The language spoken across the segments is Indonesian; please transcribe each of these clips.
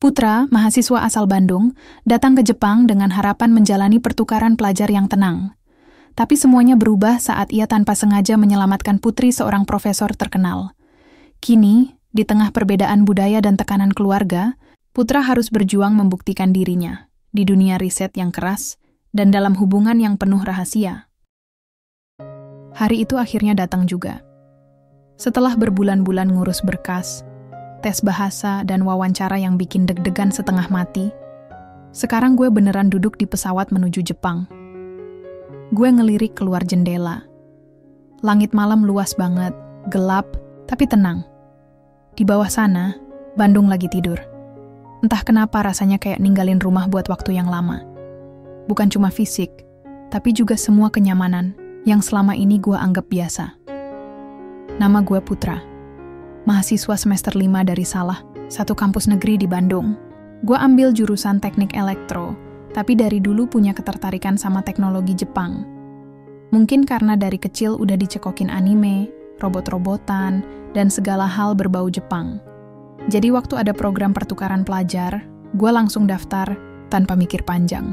Putra, mahasiswa asal Bandung, datang ke Jepang dengan harapan menjalani pertukaran pelajar yang tenang. Tapi semuanya berubah saat ia tanpa sengaja menyelamatkan putri seorang profesor terkenal. Kini, di tengah perbedaan budaya dan tekanan keluarga, Putra harus berjuang membuktikan dirinya di dunia riset yang keras dan dalam hubungan yang penuh rahasia. Hari itu akhirnya datang juga. Setelah berbulan-bulan ngurus berkas, tes bahasa, dan wawancara yang bikin deg-degan setengah mati, sekarang gue beneran duduk di pesawat menuju Jepang. Gue ngelirik keluar jendela. Langit malam luas banget, gelap, tapi tenang. Di bawah sana, Bandung lagi tidur. Entah kenapa rasanya kayak ninggalin rumah buat waktu yang lama. Bukan cuma fisik, tapi juga semua kenyamanan yang selama ini gue anggap biasa. Nama gue Putra. Mahasiswa semester 5 dari Salah, satu kampus negeri di Bandung. Gue ambil jurusan teknik elektro, tapi dari dulu punya ketertarikan sama teknologi Jepang. Mungkin karena dari kecil udah dicekokin anime, robot-robotan, dan segala hal berbau Jepang. Jadi waktu ada program pertukaran pelajar, gue langsung daftar tanpa mikir panjang.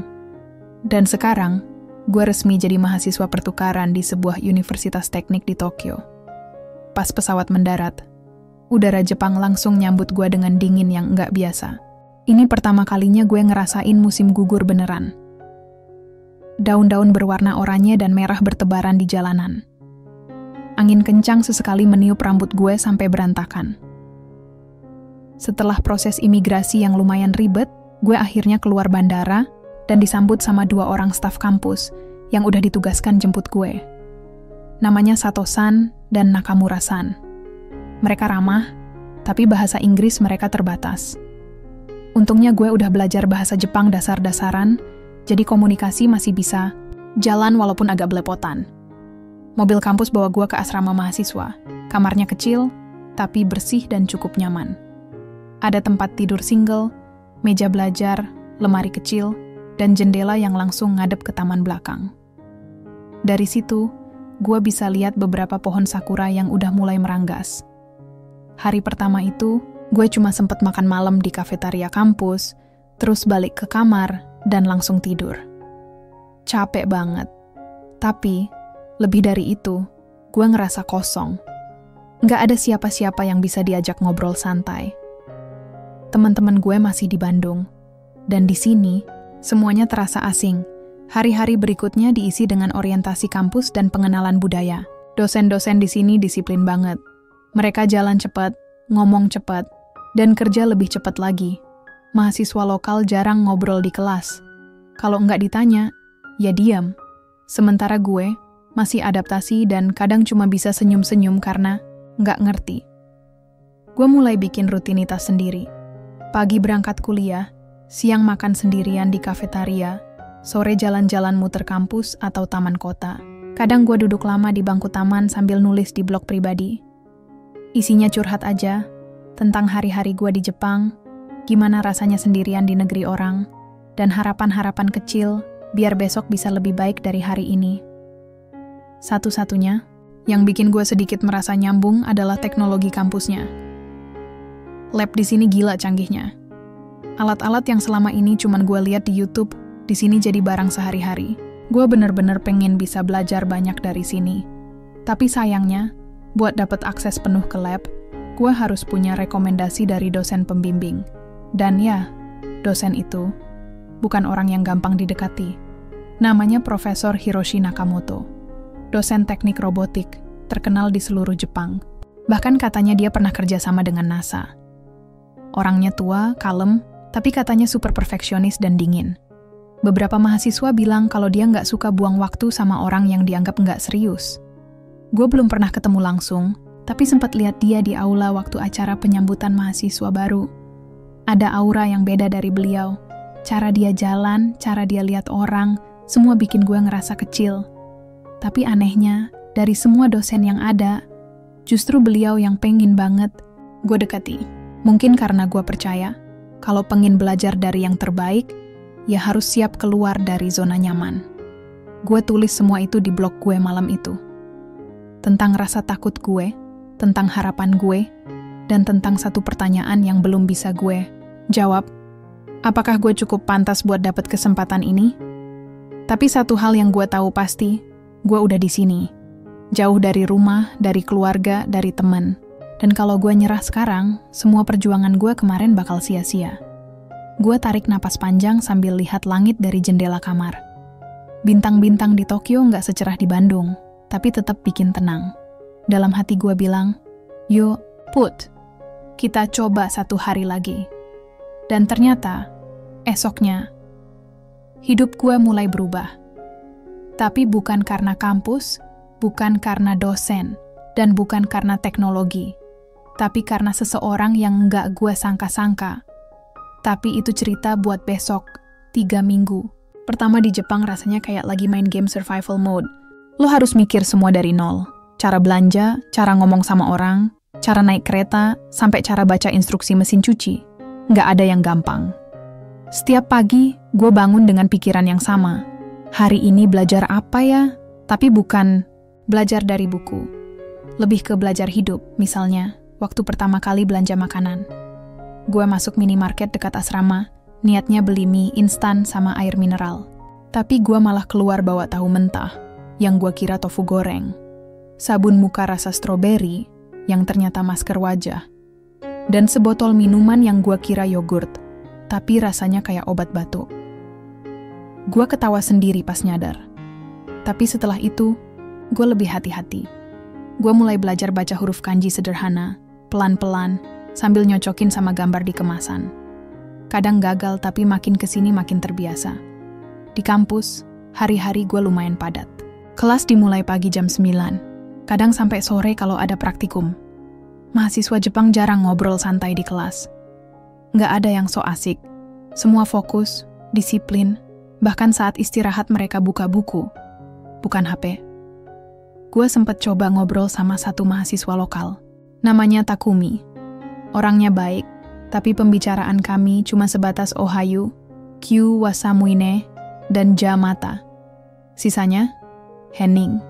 Dan sekarang, gue resmi jadi mahasiswa pertukaran di sebuah universitas teknik di Tokyo. Pas pesawat mendarat, udara Jepang langsung nyambut gue dengan dingin yang nggak biasa. Ini pertama kalinya gue ngerasain musim gugur beneran. Daun-daun berwarna oranye dan merah bertebaran di jalanan. Angin kencang sesekali meniup rambut gue sampai berantakan. Setelah proses imigrasi yang lumayan ribet, gue akhirnya keluar bandara dan disambut sama 2 orang staf kampus yang udah ditugaskan jemput gue. Namanya Sato-san dan Nakamura-san. Mereka ramah, tapi bahasa Inggris mereka terbatas. Untungnya gue udah belajar bahasa Jepang dasar-dasaran, jadi komunikasi masih bisa jalan walaupun agak belepotan. Mobil kampus bawa gue ke asrama mahasiswa. Kamarnya kecil, tapi bersih dan cukup nyaman. Ada tempat tidur single, meja belajar, lemari kecil, dan jendela yang langsung ngadep ke taman belakang. Dari situ, gue bisa lihat beberapa pohon sakura yang udah mulai meranggas. Hari pertama itu, gue cuma sempet makan malam di kafetaria kampus, terus balik ke kamar, dan langsung tidur. Capek banget. Tapi, lebih dari itu, gue ngerasa kosong. Nggak ada siapa-siapa yang bisa diajak ngobrol santai. Teman-teman gue masih di Bandung. Dan di sini, semuanya terasa asing. Hari-hari berikutnya diisi dengan orientasi kampus dan pengenalan budaya. Dosen-dosen di sini disiplin banget. Mereka jalan cepat, ngomong cepat, dan kerja lebih cepat lagi. Mahasiswa lokal jarang ngobrol di kelas. Kalau nggak ditanya, ya diam. Sementara gue masih adaptasi dan kadang cuma bisa senyum-senyum karena nggak ngerti. Gue mulai bikin rutinitas sendiri. Pagi berangkat kuliah, siang makan sendirian di kafetaria, sore jalan-jalan muter kampus atau taman kota. Kadang gue duduk lama di bangku taman sambil nulis di blog pribadi. Isinya curhat aja, tentang hari-hari gue di Jepang, gimana rasanya sendirian di negeri orang, dan harapan-harapan kecil biar besok bisa lebih baik dari hari ini. Satu-satunya, yang bikin gue sedikit merasa nyambung adalah teknologi kampusnya. Lab di sini gila canggihnya. Alat-alat yang selama ini cuman gue lihat di YouTube, di sini jadi barang sehari-hari. Gue bener-bener pengen bisa belajar banyak dari sini. Tapi sayangnya, buat dapat akses penuh ke lab, gue harus punya rekomendasi dari dosen pembimbing. Dan ya, dosen itu bukan orang yang gampang didekati. Namanya Profesor Hiroshi Nakamoto. Dosen teknik robotik, terkenal di seluruh Jepang. Bahkan katanya dia pernah kerja sama dengan NASA. Orangnya tua, kalem, tapi katanya super perfeksionis dan dingin. Beberapa mahasiswa bilang kalau dia nggak suka buang waktu sama orang yang dianggap nggak serius. Gue belum pernah ketemu langsung, tapi sempat lihat dia di aula waktu acara penyambutan mahasiswa baru. Ada aura yang beda dari beliau. Cara dia jalan, cara dia lihat orang, semua bikin gue ngerasa kecil. Tapi anehnya, dari semua dosen yang ada, justru beliau yang pengen banget gue dekati. Mungkin karena gue percaya, kalau pengen belajar dari yang terbaik, ya harus siap keluar dari zona nyaman. Gue tulis semua itu di blog gue malam itu. Tentang rasa takut gue, tentang harapan gue, dan tentang satu pertanyaan yang belum bisa gue jawab Apakah gue cukup pantas buat dapat kesempatan ini? Tapi satu hal yang gue tahu pasti, gue udah di sini. Jauh dari rumah, dari keluarga, dari teman. Dan kalau gue nyerah sekarang, semua perjuangan gue kemarin bakal sia-sia. Gue tarik napas panjang sambil lihat langit dari jendela kamar. Bintang-bintang di Tokyo nggak secerah di Bandung, tapi tetap bikin tenang. Dalam hati gue bilang, yuk, Put, kita coba satu hari lagi. Dan ternyata, esoknya, hidup gue mulai berubah. Tapi bukan karena kampus, bukan karena dosen, dan bukan karena teknologi. Tapi karena seseorang yang nggak gue sangka-sangka. Tapi itu cerita buat besok, 3 minggu. Pertama di Jepang rasanya kayak lagi main game survival mode. Lo harus mikir semua dari nol. Cara belanja, cara ngomong sama orang, cara naik kereta, sampai cara baca instruksi mesin cuci. Nggak ada yang gampang. Setiap pagi, gue bangun dengan pikiran yang sama. Hari ini belajar apa ya? Tapi bukan belajar dari buku. Lebih ke belajar hidup, misalnya, waktu pertama kali belanja makanan. Gue masuk minimarket dekat asrama, niatnya beli mie instan sama air mineral. Tapi gue malah keluar bawa tahu mentah, yang gue kira tofu goreng. Sabun muka rasa stroberi, yang ternyata masker wajah. Dan sebotol minuman yang gue kira yogurt, tapi rasanya kayak obat batuk. Gue ketawa sendiri pas nyadar. Tapi setelah itu, gue lebih hati-hati. Gue mulai belajar baca huruf kanji sederhana, pelan-pelan, sambil nyocokin sama gambar di kemasan. Kadang gagal, tapi makin kesini makin terbiasa. Di kampus, hari-hari gue lumayan padat. Kelas dimulai pagi jam 9, kadang sampai sore kalau ada praktikum. Mahasiswa Jepang jarang ngobrol santai di kelas. Nggak ada yang so asik. Semua fokus, disiplin, bahkan saat istirahat mereka buka buku, bukan HP. Gue sempat coba ngobrol sama satu mahasiswa lokal. Namanya Takumi. Orangnya baik, tapi pembicaraan kami cuma sebatas Ohayu, Kyu Wasamuine, dan Ja Mata. Sisanya, hening.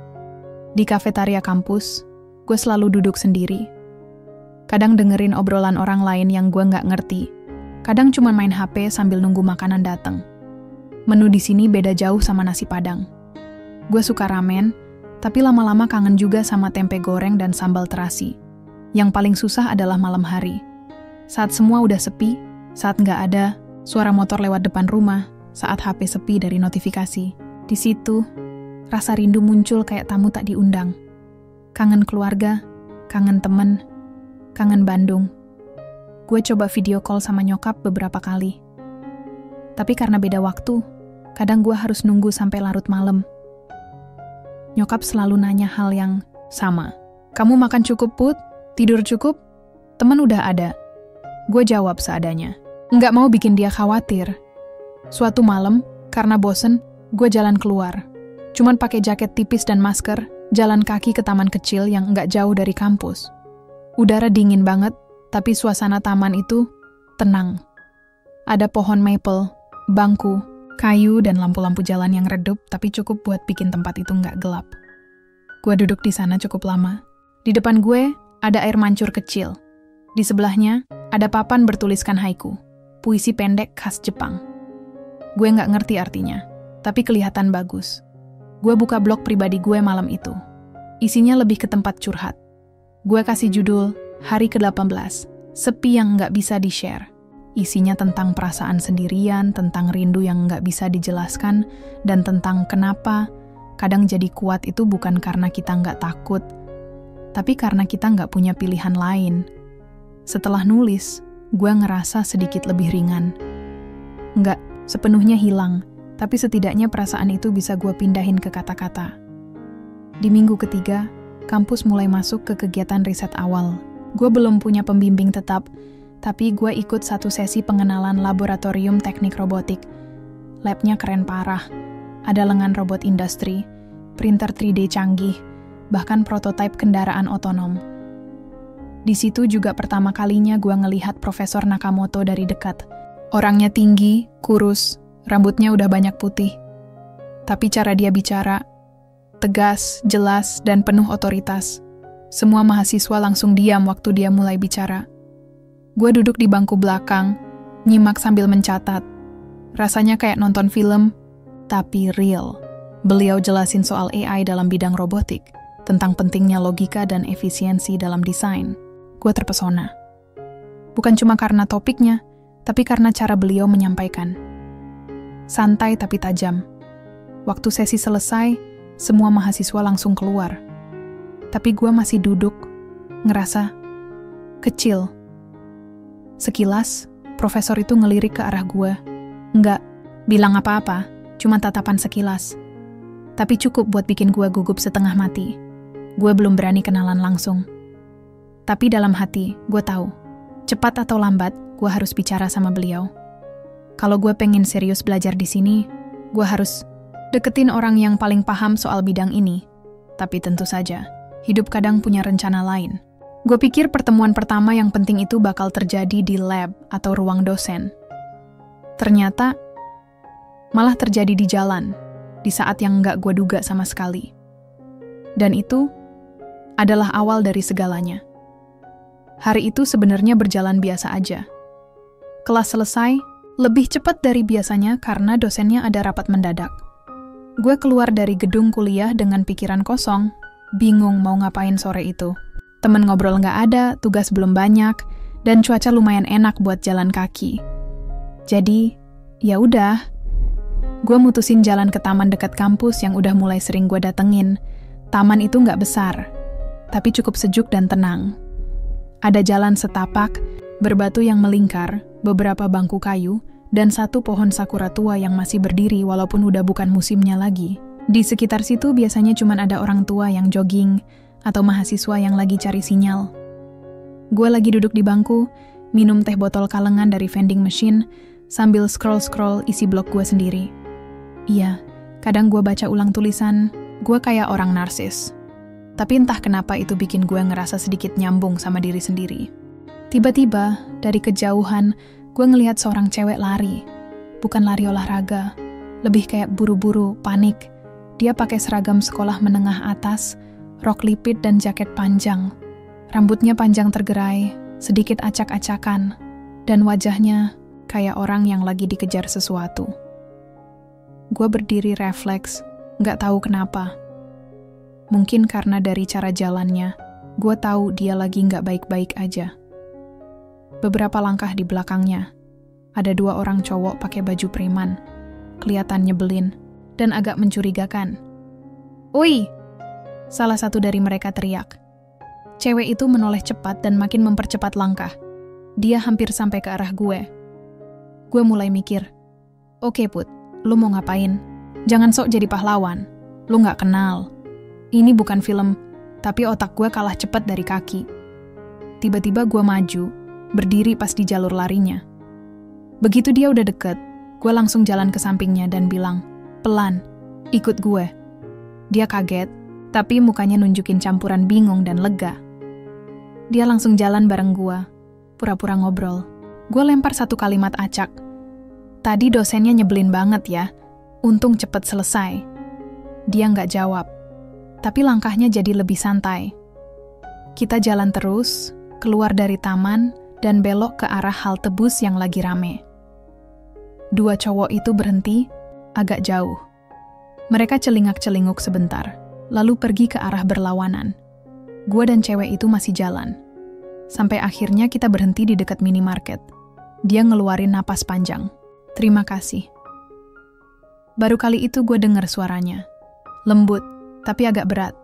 Di kafetaria kampus, gue selalu duduk sendiri. Kadang dengerin obrolan orang lain yang gue nggak ngerti. Kadang cuma main HP sambil nunggu makanan datang. Menu di sini beda jauh sama nasi Padang. Gue suka ramen, tapi lama-lama kangen juga sama tempe goreng dan sambal terasi. Yang paling susah adalah malam hari. Saat semua udah sepi, saat nggak ada suara motor lewat depan rumah, saat HP sepi dari notifikasi. Di situ, rasa rindu muncul kayak tamu tak diundang. Kangen keluarga, kangen temen, kangen Bandung. Gue coba video call sama nyokap beberapa kali. Tapi karena beda waktu, kadang gue harus nunggu sampai larut malam. Nyokap selalu nanya hal yang sama. Kamu makan cukup, Put? Tidur cukup? Teman udah ada. Gue jawab seadanya. Nggak mau bikin dia khawatir. Suatu malam, karena bosen, gue jalan keluar. Cuman pakai jaket tipis dan masker, jalan kaki ke taman kecil yang nggak jauh dari kampus. Udara dingin banget, tapi suasana taman itu tenang. Ada pohon maple, bangku, kayu, dan lampu-lampu jalan yang redup, tapi cukup buat bikin tempat itu nggak gelap. Gue duduk di sana cukup lama. Di depan gue, ada air mancur kecil. Di sebelahnya, ada papan bertuliskan haiku, puisi pendek khas Jepang. Gue nggak ngerti artinya, tapi kelihatan bagus. Gue buka blog pribadi gue malam itu. Isinya lebih ke tempat curhat. Gue kasih judul, Hari ke-18, Sepi yang nggak bisa di-share. Isinya tentang perasaan sendirian, tentang rindu yang nggak bisa dijelaskan, dan tentang kenapa kadang jadi kuat itu bukan karena kita nggak takut, tapi karena kita nggak punya pilihan lain. Setelah nulis, gue ngerasa sedikit lebih ringan. Nggak sepenuhnya hilang, tapi setidaknya perasaan itu bisa gue pindahin ke kata-kata. Di minggu ketiga, kampus mulai masuk ke kegiatan riset awal. Gue belum punya pembimbing tetap, tapi gue ikut satu sesi pengenalan laboratorium teknik robotik. Labnya keren parah. Ada lengan robot industri, printer 3D canggih, bahkan prototipe kendaraan otonom. Di situ juga pertama kalinya gue ngelihat Profesor Nakamoto dari dekat. Orangnya tinggi, kurus, rambutnya udah banyak putih. Tapi cara dia bicara, tegas, jelas, dan penuh otoritas. Semua mahasiswa langsung diam waktu dia mulai bicara. Gue duduk di bangku belakang, Nyimak sambil mencatat. Rasanya kayak nonton film, tapi real. Beliau jelasin soal AI dalam bidang robotik, tentang pentingnya logika dan efisiensi dalam desain. Gue terpesona. Bukan cuma karena topiknya, tapi karena cara beliau menyampaikan. Santai tapi tajam. Waktu sesi selesai, semua mahasiswa langsung keluar. Tapi gue masih duduk, ngerasa kecil. Sekilas, profesor itu ngelirik ke arah gue. Nggak bilang apa-apa, cuma tatapan sekilas. Tapi cukup buat bikin gue gugup setengah mati. Gue belum berani kenalan langsung. Tapi dalam hati, gue tahu, cepat atau lambat, gue harus bicara sama beliau. Kalau gue pengen serius belajar di sini, gue harus deketin orang yang paling paham soal bidang ini. Tapi tentu saja, hidup kadang punya rencana lain. Gue pikir pertemuan pertama yang penting itu bakal terjadi di lab atau ruang dosen. Ternyata, malah terjadi di jalan, di saat yang nggak gue duga sama sekali. Dan itu adalah awal dari segalanya. Hari itu sebenarnya berjalan biasa aja. Kelas selesai, lebih cepat dari biasanya karena dosennya ada rapat mendadak. Gue keluar dari gedung kuliah dengan pikiran kosong, bingung mau ngapain sore itu. Temen ngobrol nggak ada, tugas belum banyak, dan cuaca lumayan enak buat jalan kaki. Jadi, ya udah, gue mutusin jalan ke taman dekat kampus yang udah mulai sering gue datengin. Taman itu nggak besar, tapi cukup sejuk dan tenang. Ada jalan setapak, berbatu yang melingkar, beberapa bangku kayu, dan satu pohon sakura tua yang masih berdiri walaupun udah bukan musimnya lagi. Di sekitar situ biasanya cuma ada orang tua yang jogging, atau mahasiswa yang lagi cari sinyal. Gue lagi duduk di bangku, minum teh botol kalengan dari vending machine, sambil scroll-scroll isi blog gue sendiri. Iya, kadang gue baca ulang tulisan, gue kayak orang narsis. Tapi entah kenapa itu bikin gue ngerasa sedikit nyambung sama diri sendiri. Tiba-tiba, dari kejauhan, gue ngelihat seorang cewek lari. Bukan lari olahraga, lebih kayak buru-buru, panik. Dia pakai seragam sekolah menengah atas, rok lipit dan jaket panjang. Rambutnya panjang tergerai, sedikit acak-acakan, dan wajahnya kayak orang yang lagi dikejar sesuatu. Gue berdiri refleks, gak tahu kenapa. Mungkin karena dari cara jalannya, gue tahu dia lagi gak baik-baik aja. Beberapa langkah di belakangnya, ada dua orang cowok pakai baju preman, kelihatan nyebelin, dan agak mencurigakan. "Oi!" Salah satu dari mereka teriak. Cewek itu menoleh cepat dan makin mempercepat langkah. Dia hampir sampai ke arah gue. Gue mulai mikir, "Oke Put, lu mau ngapain? Jangan sok jadi pahlawan. Lu gak kenal. Ini bukan film, tapi otak gue kalah cepat dari kaki." Tiba-tiba gue maju, berdiri pas di jalur larinya. Begitu dia udah deket, gue langsung jalan ke sampingnya dan bilang, "Pelan, ikut gue." Dia kaget, tapi mukanya nunjukin campuran bingung dan lega. Dia langsung jalan bareng gue, pura-pura ngobrol. Gue lempar satu kalimat acak. "Tadi dosennya nyebelin banget ya, untung cepet selesai." Dia nggak jawab, tapi langkahnya jadi lebih santai. Kita jalan terus, keluar dari taman, dan belok ke arah halte bus yang lagi rame. Dua cowok itu berhenti, agak jauh. Mereka celingak-celinguk sebentar, lalu pergi ke arah berlawanan. Gue dan cewek itu masih jalan. Sampai akhirnya kita berhenti di dekat minimarket. Dia ngeluarin napas panjang. "Terima kasih." Baru kali itu gue dengar suaranya. Lembut, tapi agak berat.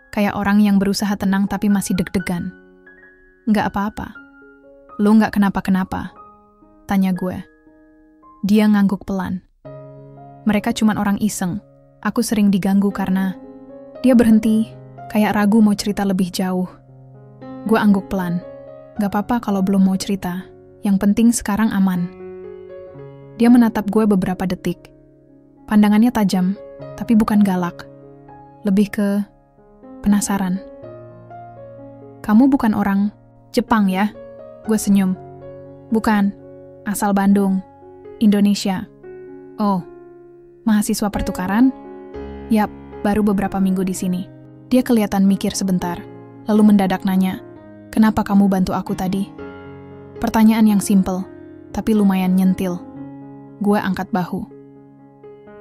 Kayak orang yang berusaha tenang tapi masih deg-degan. "Nggak apa-apa. Lu nggak kenapa-kenapa?" tanya gue. Dia ngangguk pelan. "Mereka cuman orang iseng. Aku sering diganggu karena..." Dia berhenti, kayak ragu mau cerita lebih jauh. Gue angguk pelan. "Gak apa-apa kalau belum mau cerita. Yang penting sekarang aman." Dia menatap gue beberapa detik. Pandangannya tajam, tapi bukan galak. Lebih ke penasaran. "Kamu bukan orang Jepang ya?" Gue senyum. "Bukan, asal Bandung, Indonesia." "Oh, mahasiswa pertukaran?" "Yap, baru beberapa minggu di sini." Dia kelihatan mikir sebentar, lalu mendadak nanya, "Kenapa kamu bantu aku tadi?" Pertanyaan yang simpel, tapi lumayan nyentil. Gue angkat bahu.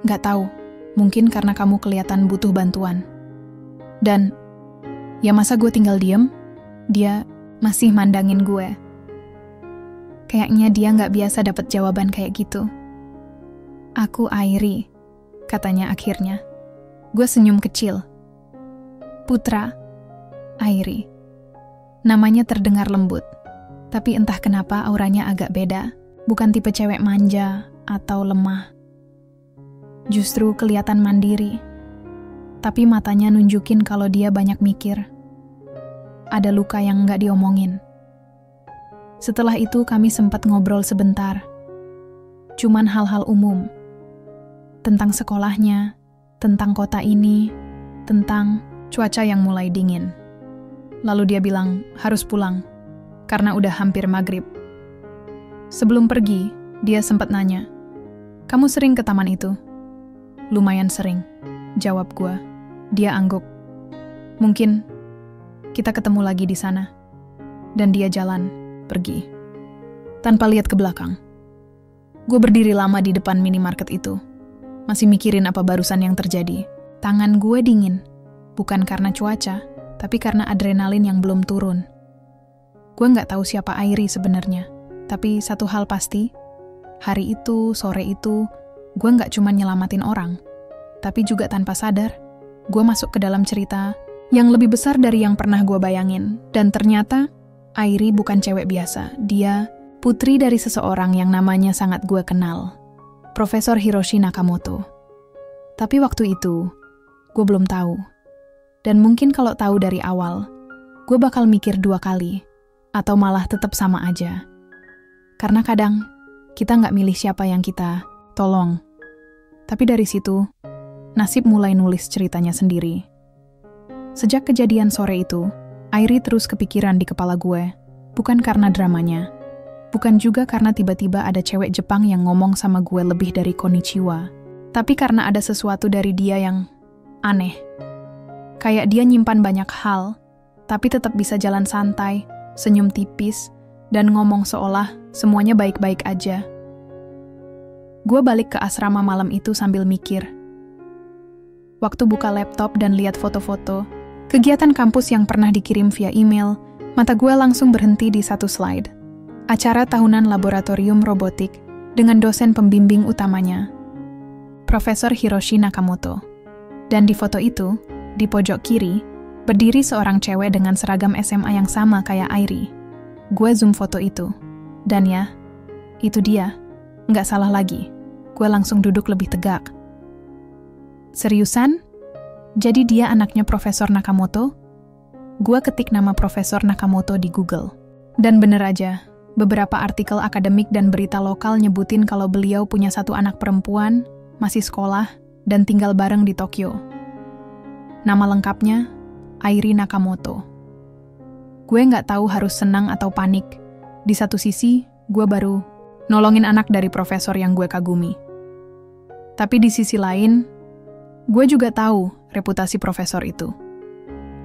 Gak tahu, mungkin karena kamu kelihatan butuh bantuan. Dan, ya masa gue tinggal diem? Dia masih mandangin gue. Kayaknya dia gak biasa dapat jawaban kayak gitu. Aku Airi, katanya akhirnya. Gue senyum kecil. Putra, Airi. Namanya terdengar lembut, tapi entah kenapa auranya agak beda. Bukan tipe cewek manja atau lemah. Justru kelihatan mandiri. Tapi matanya nunjukin kalau dia banyak mikir. Ada luka yang nggak diomongin. Setelah itu kami sempat ngobrol sebentar. Cuman hal-hal umum. Tentang sekolahnya, tentang kota ini, tentang cuaca yang mulai dingin. Lalu dia bilang harus pulang, karena udah hampir maghrib. Sebelum pergi, dia sempat nanya, "Kamu sering ke taman itu?" "Lumayan sering," jawab gue. Dia angguk. "Mungkin kita ketemu lagi di sana." Dan dia jalan, pergi. Tanpa lihat ke belakang. Gue berdiri lama di depan minimarket itu. Masih mikirin apa barusan yang terjadi. Tangan gue dingin. Bukan karena cuaca, tapi karena adrenalin yang belum turun. Gue gak tahu siapa Airi sebenarnya. Tapi satu hal pasti, hari itu, sore itu, gue gak cuma nyelamatin orang. Tapi juga tanpa sadar, gue masuk ke dalam cerita yang lebih besar dari yang pernah gue bayangin. Dan ternyata, Airi bukan cewek biasa. Dia putri dari seseorang yang namanya sangat gue kenal. Profesor Hiroshi Nakamoto. Tapi waktu itu, gue belum tahu. Dan mungkin kalau tahu dari awal, gue bakal mikir 2 kali. Atau malah tetap sama aja. Karena kadang, kita nggak milih siapa yang kita tolong. Tapi dari situ, nasib mulai nulis ceritanya sendiri. Sejak kejadian sore itu, Airi terus kepikiran di kepala gue. Bukan karena dramanya. Bukan juga karena tiba-tiba ada cewek Jepang yang ngomong sama gue lebih dari konnichiwa. Tapi karena ada sesuatu dari dia yang aneh. Kayak dia nyimpan banyak hal, tapi tetap bisa jalan santai, senyum tipis, dan ngomong seolah semuanya baik-baik aja. Gue balik ke asrama malam itu sambil mikir. Waktu buka laptop dan lihat foto-foto, kegiatan kampus yang pernah dikirim via email, mata gue langsung berhenti di satu slide. Acara tahunan laboratorium robotik dengan dosen pembimbing utamanya, Profesor Hiroshi Nakamoto. Dan di foto itu, di pojok kiri, berdiri seorang cewek dengan seragam SMA yang sama kayak Airi. Gue zoom foto itu. Dan ya, itu dia. Nggak salah lagi. Gue langsung duduk lebih tegak. Seriusan? Jadi dia anaknya Profesor Nakamoto? Gue ketik nama Profesor Nakamoto di Google. Dan bener aja, beberapa artikel akademik dan berita lokal nyebutin kalau beliau punya 1 anak perempuan, masih sekolah, dan tinggal bareng di Tokyo. Nama lengkapnya, Airi Nakamoto. Gue nggak tahu harus senang atau panik. Di satu sisi, gue baru nolongin anak dari profesor yang gue kagumi. Tapi di sisi lain, gue juga tahu reputasi profesor itu.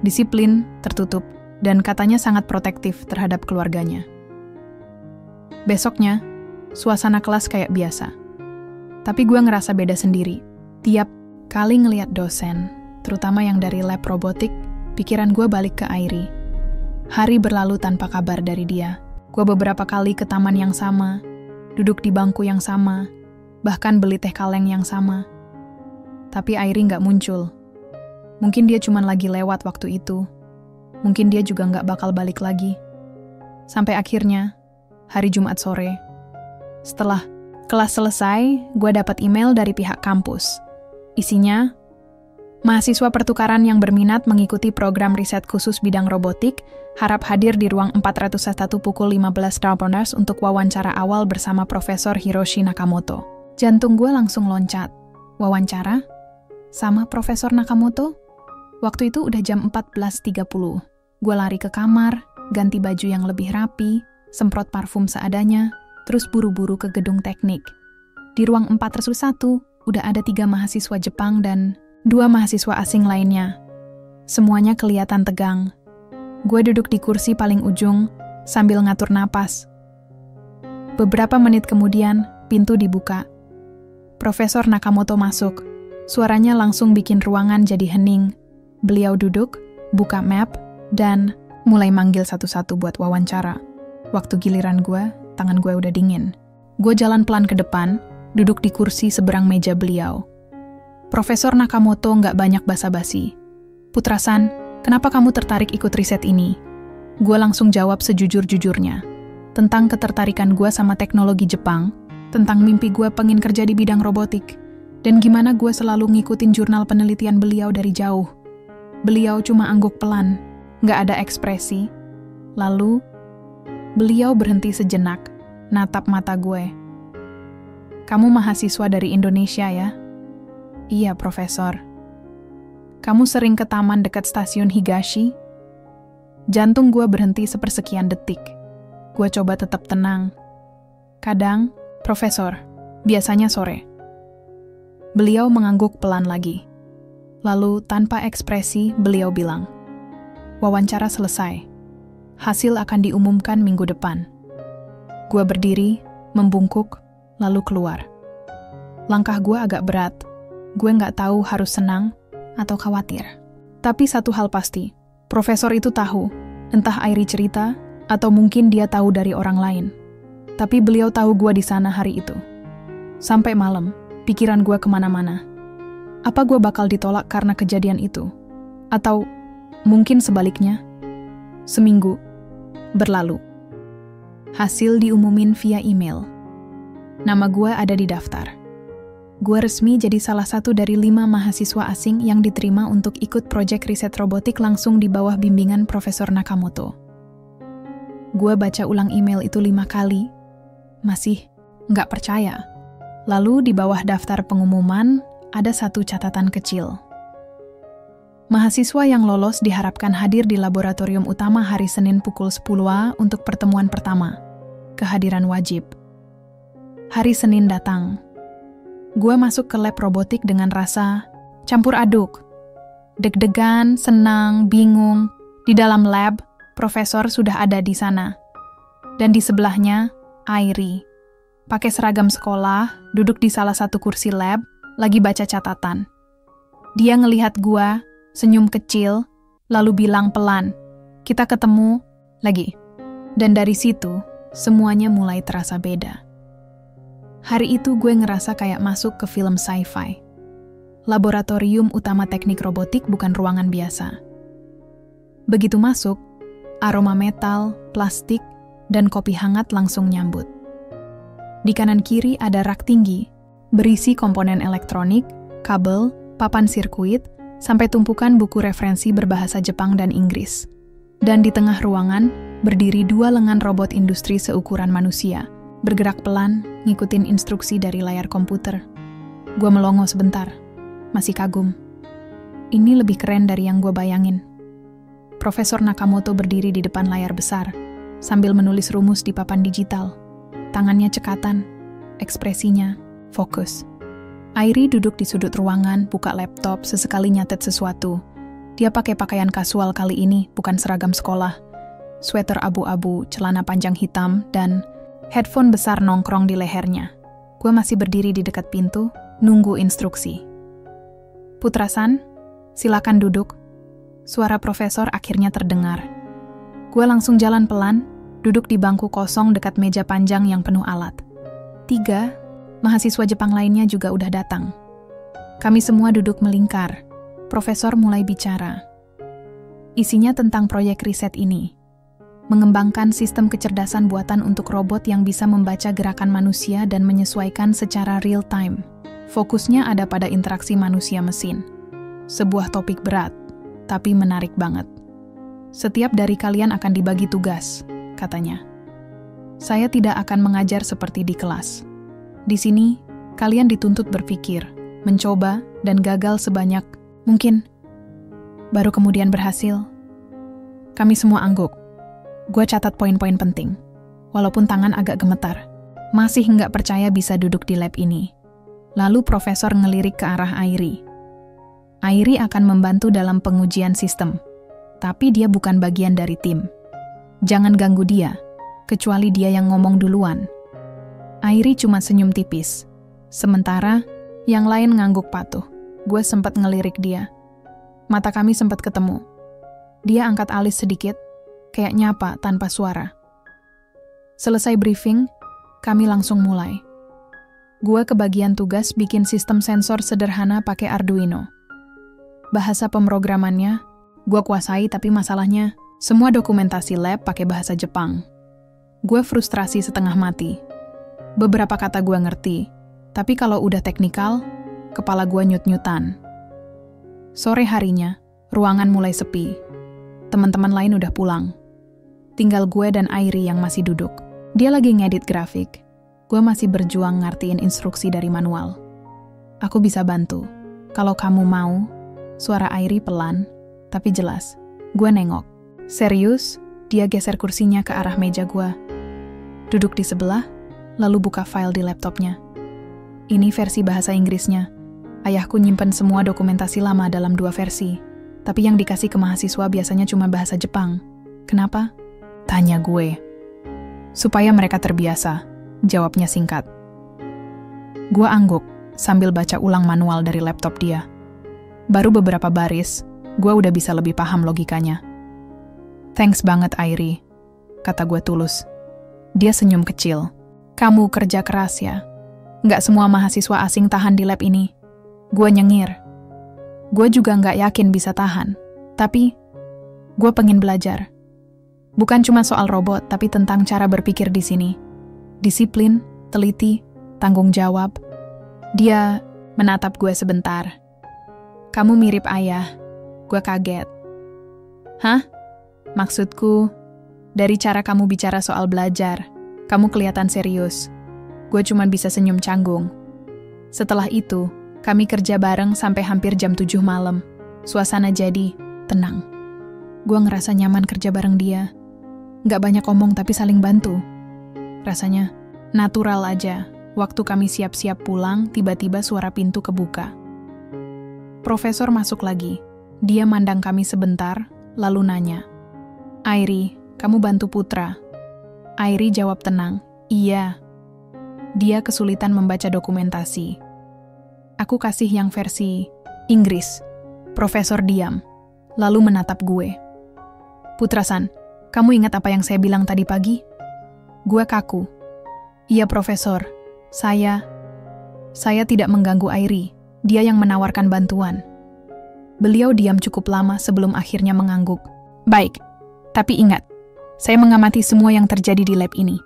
Disiplin, tertutup, dan katanya sangat protektif terhadap keluarganya. Besoknya, suasana kelas kayak biasa. Tapi gue ngerasa beda sendiri. Tiap kali ngeliat dosen, terutama yang dari lab robotik, pikiran gue balik ke Airi. Hari berlalu tanpa kabar dari dia. Gue beberapa kali ke taman yang sama, duduk di bangku yang sama, bahkan beli teh kaleng yang sama. Tapi Airi nggak muncul. Mungkin dia cuma lagi lewat waktu itu. Mungkin dia juga nggak bakal balik lagi. Sampai akhirnya, hari Jumat sore. Setelah kelas selesai, gue dapat email dari pihak kampus. Isinya, mahasiswa pertukaran yang berminat mengikuti program riset khusus bidang robotik harap hadir di ruang 401 pukul 15 untuk wawancara awal bersama Profesor Hiroshi Nakamoto. Jantung gue langsung loncat. Wawancara? Sama Profesor Nakamoto? Waktu itu udah jam 14.30. Gue lari ke kamar, ganti baju yang lebih rapi, semprot parfum seadanya, terus buru-buru ke gedung teknik. Di ruang 401, udah ada 3 mahasiswa Jepang dan 2 mahasiswa asing lainnya. Semuanya kelihatan tegang. Gue duduk di kursi paling ujung sambil ngatur napas. Beberapa menit kemudian, pintu dibuka. Profesor Nakamoto masuk. Suaranya langsung bikin ruangan jadi hening. Beliau duduk, buka map, dan mulai manggil satu-satu buat wawancara. Waktu giliran gue, tangan gue udah dingin. Gue jalan pelan ke depan, duduk di kursi seberang meja beliau. Profesor Nakamoto nggak banyak basa-basi. "Putra-san, kenapa kamu tertarik ikut riset ini?" Gue langsung jawab sejujur-jujurnya. Tentang ketertarikan gue sama teknologi Jepang, tentang mimpi gue pengen kerja di bidang robotik, dan gimana gue selalu ngikutin jurnal penelitian beliau dari jauh. Beliau cuma angguk pelan, nggak ada ekspresi. Lalu, beliau berhenti sejenak, natap mata gue. "Kamu mahasiswa dari Indonesia ya?" "Iya, Profesor." "Kamu sering ke taman dekat stasiun Higashi?" Jantung gue berhenti sepersekian detik. Gue coba tetap tenang. "Kadang, Profesor, biasanya sore." Beliau mengangguk pelan lagi. Lalu, tanpa ekspresi, beliau bilang, "Wawancara selesai. Hasil akan diumumkan minggu depan." Gue berdiri, membungkuk, lalu keluar. Langkah gue agak berat. Gue nggak tahu harus senang atau khawatir. Tapi satu hal pasti, profesor itu tahu, entah Airi cerita, atau mungkin dia tahu dari orang lain. Tapi beliau tahu gue di sana hari itu. Sampai malam, pikiran gue kemana-mana. Apa gue bakal ditolak karena kejadian itu? Atau mungkin sebaliknya? Seminggu berlalu. Hasil diumumin via email. Nama gue ada di daftar. Gue resmi jadi salah satu dari 5 mahasiswa asing yang diterima untuk ikut proyek riset robotik langsung di bawah bimbingan Profesor Nakamoto. Gue baca ulang email itu 5 kali. Masih nggak percaya. Lalu di bawah daftar pengumuman, ada satu catatan kecil. Mahasiswa yang lolos diharapkan hadir di laboratorium utama hari Senin pukul 10 untuk pertemuan pertama. Kehadiran wajib. Hari Senin datang. Gue masuk ke lab robotik dengan rasa campur aduk. Deg-degan, senang, bingung. Di dalam lab, profesor sudah ada di sana. Dan di sebelahnya, Airi. Pakai seragam sekolah, duduk di salah satu kursi lab, lagi baca catatan. Dia ngelihat gue, senyum kecil, lalu bilang pelan, "Kita ketemu lagi." Dan dari situ, semuanya mulai terasa beda. Hari itu gue ngerasa kayak masuk ke film sci-fi. Laboratorium utama teknik robotik bukan ruangan biasa. Begitu masuk, aroma metal, plastik, dan kopi hangat langsung nyambut. Di kanan kiri ada rak tinggi, berisi komponen elektronik, kabel, papan sirkuit, sampai tumpukan buku referensi berbahasa Jepang dan Inggris. Dan di tengah ruangan, berdiri 2 lengan robot industri seukuran manusia, bergerak pelan, ngikutin instruksi dari layar komputer. Gue melongo sebentar, masih kagum. Ini lebih keren dari yang gue bayangin. Profesor Nakamoto berdiri di depan layar besar, sambil menulis rumus di papan digital. Tangannya cekatan, ekspresinya fokus. Airi duduk di sudut ruangan, buka laptop, sesekali nyatet sesuatu. Dia pakai pakaian kasual kali ini, bukan seragam sekolah. Sweater abu-abu, celana panjang hitam, dan headphone besar nongkrong di lehernya. Gue masih berdiri di dekat pintu, nunggu instruksi. "Putra-san, silakan duduk." Suara profesor akhirnya terdengar. Gue langsung jalan pelan, duduk di bangku kosong dekat meja panjang yang penuh alat. 3 mahasiswa Jepang lainnya juga udah datang. Kami semua duduk melingkar. Profesor mulai bicara. Isinya tentang proyek riset ini. Mengembangkan sistem kecerdasan buatan untuk robot yang bisa membaca gerakan manusia dan menyesuaikan secara real time. Fokusnya ada pada interaksi manusia-mesin. Sebuah topik berat, tapi menarik banget. Setiap dari kalian akan dibagi tugas, katanya. Saya tidak akan mengajar seperti di kelas. Di sini, kalian dituntut berpikir, mencoba, dan gagal sebanyak mungkin. Baru kemudian berhasil. Kami semua angguk. Gue catat poin-poin penting. Walaupun tangan agak gemetar. Masih nggak percaya bisa duduk di lab ini. Lalu profesor ngelirik ke arah Airi. Airi akan membantu dalam pengujian sistem. Tapi dia bukan bagian dari tim. Jangan ganggu dia, kecuali dia yang ngomong duluan. Airi cuma senyum tipis. Sementara, yang lain ngangguk patuh. Gue sempat ngelirik dia. Mata kami sempat ketemu. Dia angkat alis sedikit, kayak nyapa tanpa suara. Selesai briefing, kami langsung mulai. Gue kebagian tugas bikin sistem sensor sederhana pakai Arduino. Bahasa pemrogramannya, gue kuasai tapi masalahnya, semua dokumentasi lab pakai bahasa Jepang. Gue frustrasi setengah mati. Beberapa kata gue ngerti, tapi kalau udah teknikal, kepala gue nyut-nyutan. Sore harinya, ruangan mulai sepi. Teman-teman lain udah pulang. Tinggal gue dan Airi yang masih duduk. Dia lagi ngedit grafik. Gue masih berjuang ngertiin instruksi dari manual. Aku bisa bantu. Kalau kamu mau, suara Airi pelan, tapi jelas. Gue nengok. Serius, dia geser kursinya ke arah meja gue. Duduk di sebelah, lalu buka file di laptopnya. Ini versi bahasa Inggrisnya. Ayahku nyimpen semua dokumentasi lama dalam 2 versi. Tapi yang dikasih ke mahasiswa biasanya cuma bahasa Jepang. Kenapa? Tanya gue. Supaya mereka terbiasa. Jawabnya singkat. Gue angguk sambil baca ulang manual dari laptop dia. Baru beberapa baris, gue udah bisa lebih paham logikanya. Thanks banget Airi, kata gue tulus. Dia senyum kecil. Kamu kerja keras ya. Nggak semua mahasiswa asing tahan di lab ini. Gue nyengir. Gue juga nggak yakin bisa tahan. Tapi, gue pengen belajar. Bukan cuma soal robot, tapi tentang cara berpikir di sini. Disiplin, teliti, tanggung jawab. Dia menatap gue sebentar. Kamu mirip ayah. Gue kaget. Hah? Maksudku, dari cara kamu bicara soal belajar, kamu kelihatan serius. Gue cuma bisa senyum canggung. Setelah itu, kami kerja bareng sampai hampir jam 7 malam. Suasana jadi tenang. Gue ngerasa nyaman kerja bareng dia. Gak banyak omong tapi saling bantu. Rasanya natural aja. Waktu kami siap-siap pulang, tiba-tiba suara pintu kebuka. Profesor masuk lagi. Dia mandang kami sebentar, lalu nanya. Airi, kamu bantu Putra? Airi jawab tenang, iya. Dia kesulitan membaca dokumentasi. Aku kasih yang versi Inggris. Profesor diam, lalu menatap gue. Putra-san, kamu ingat apa yang saya bilang tadi pagi? Gue kaku. Iya, Profesor. Saya tidak mengganggu Airi. Dia yang menawarkan bantuan. Beliau diam cukup lama sebelum akhirnya mengangguk. Baik, tapi ingat, saya mengamati semua yang terjadi di lab ini.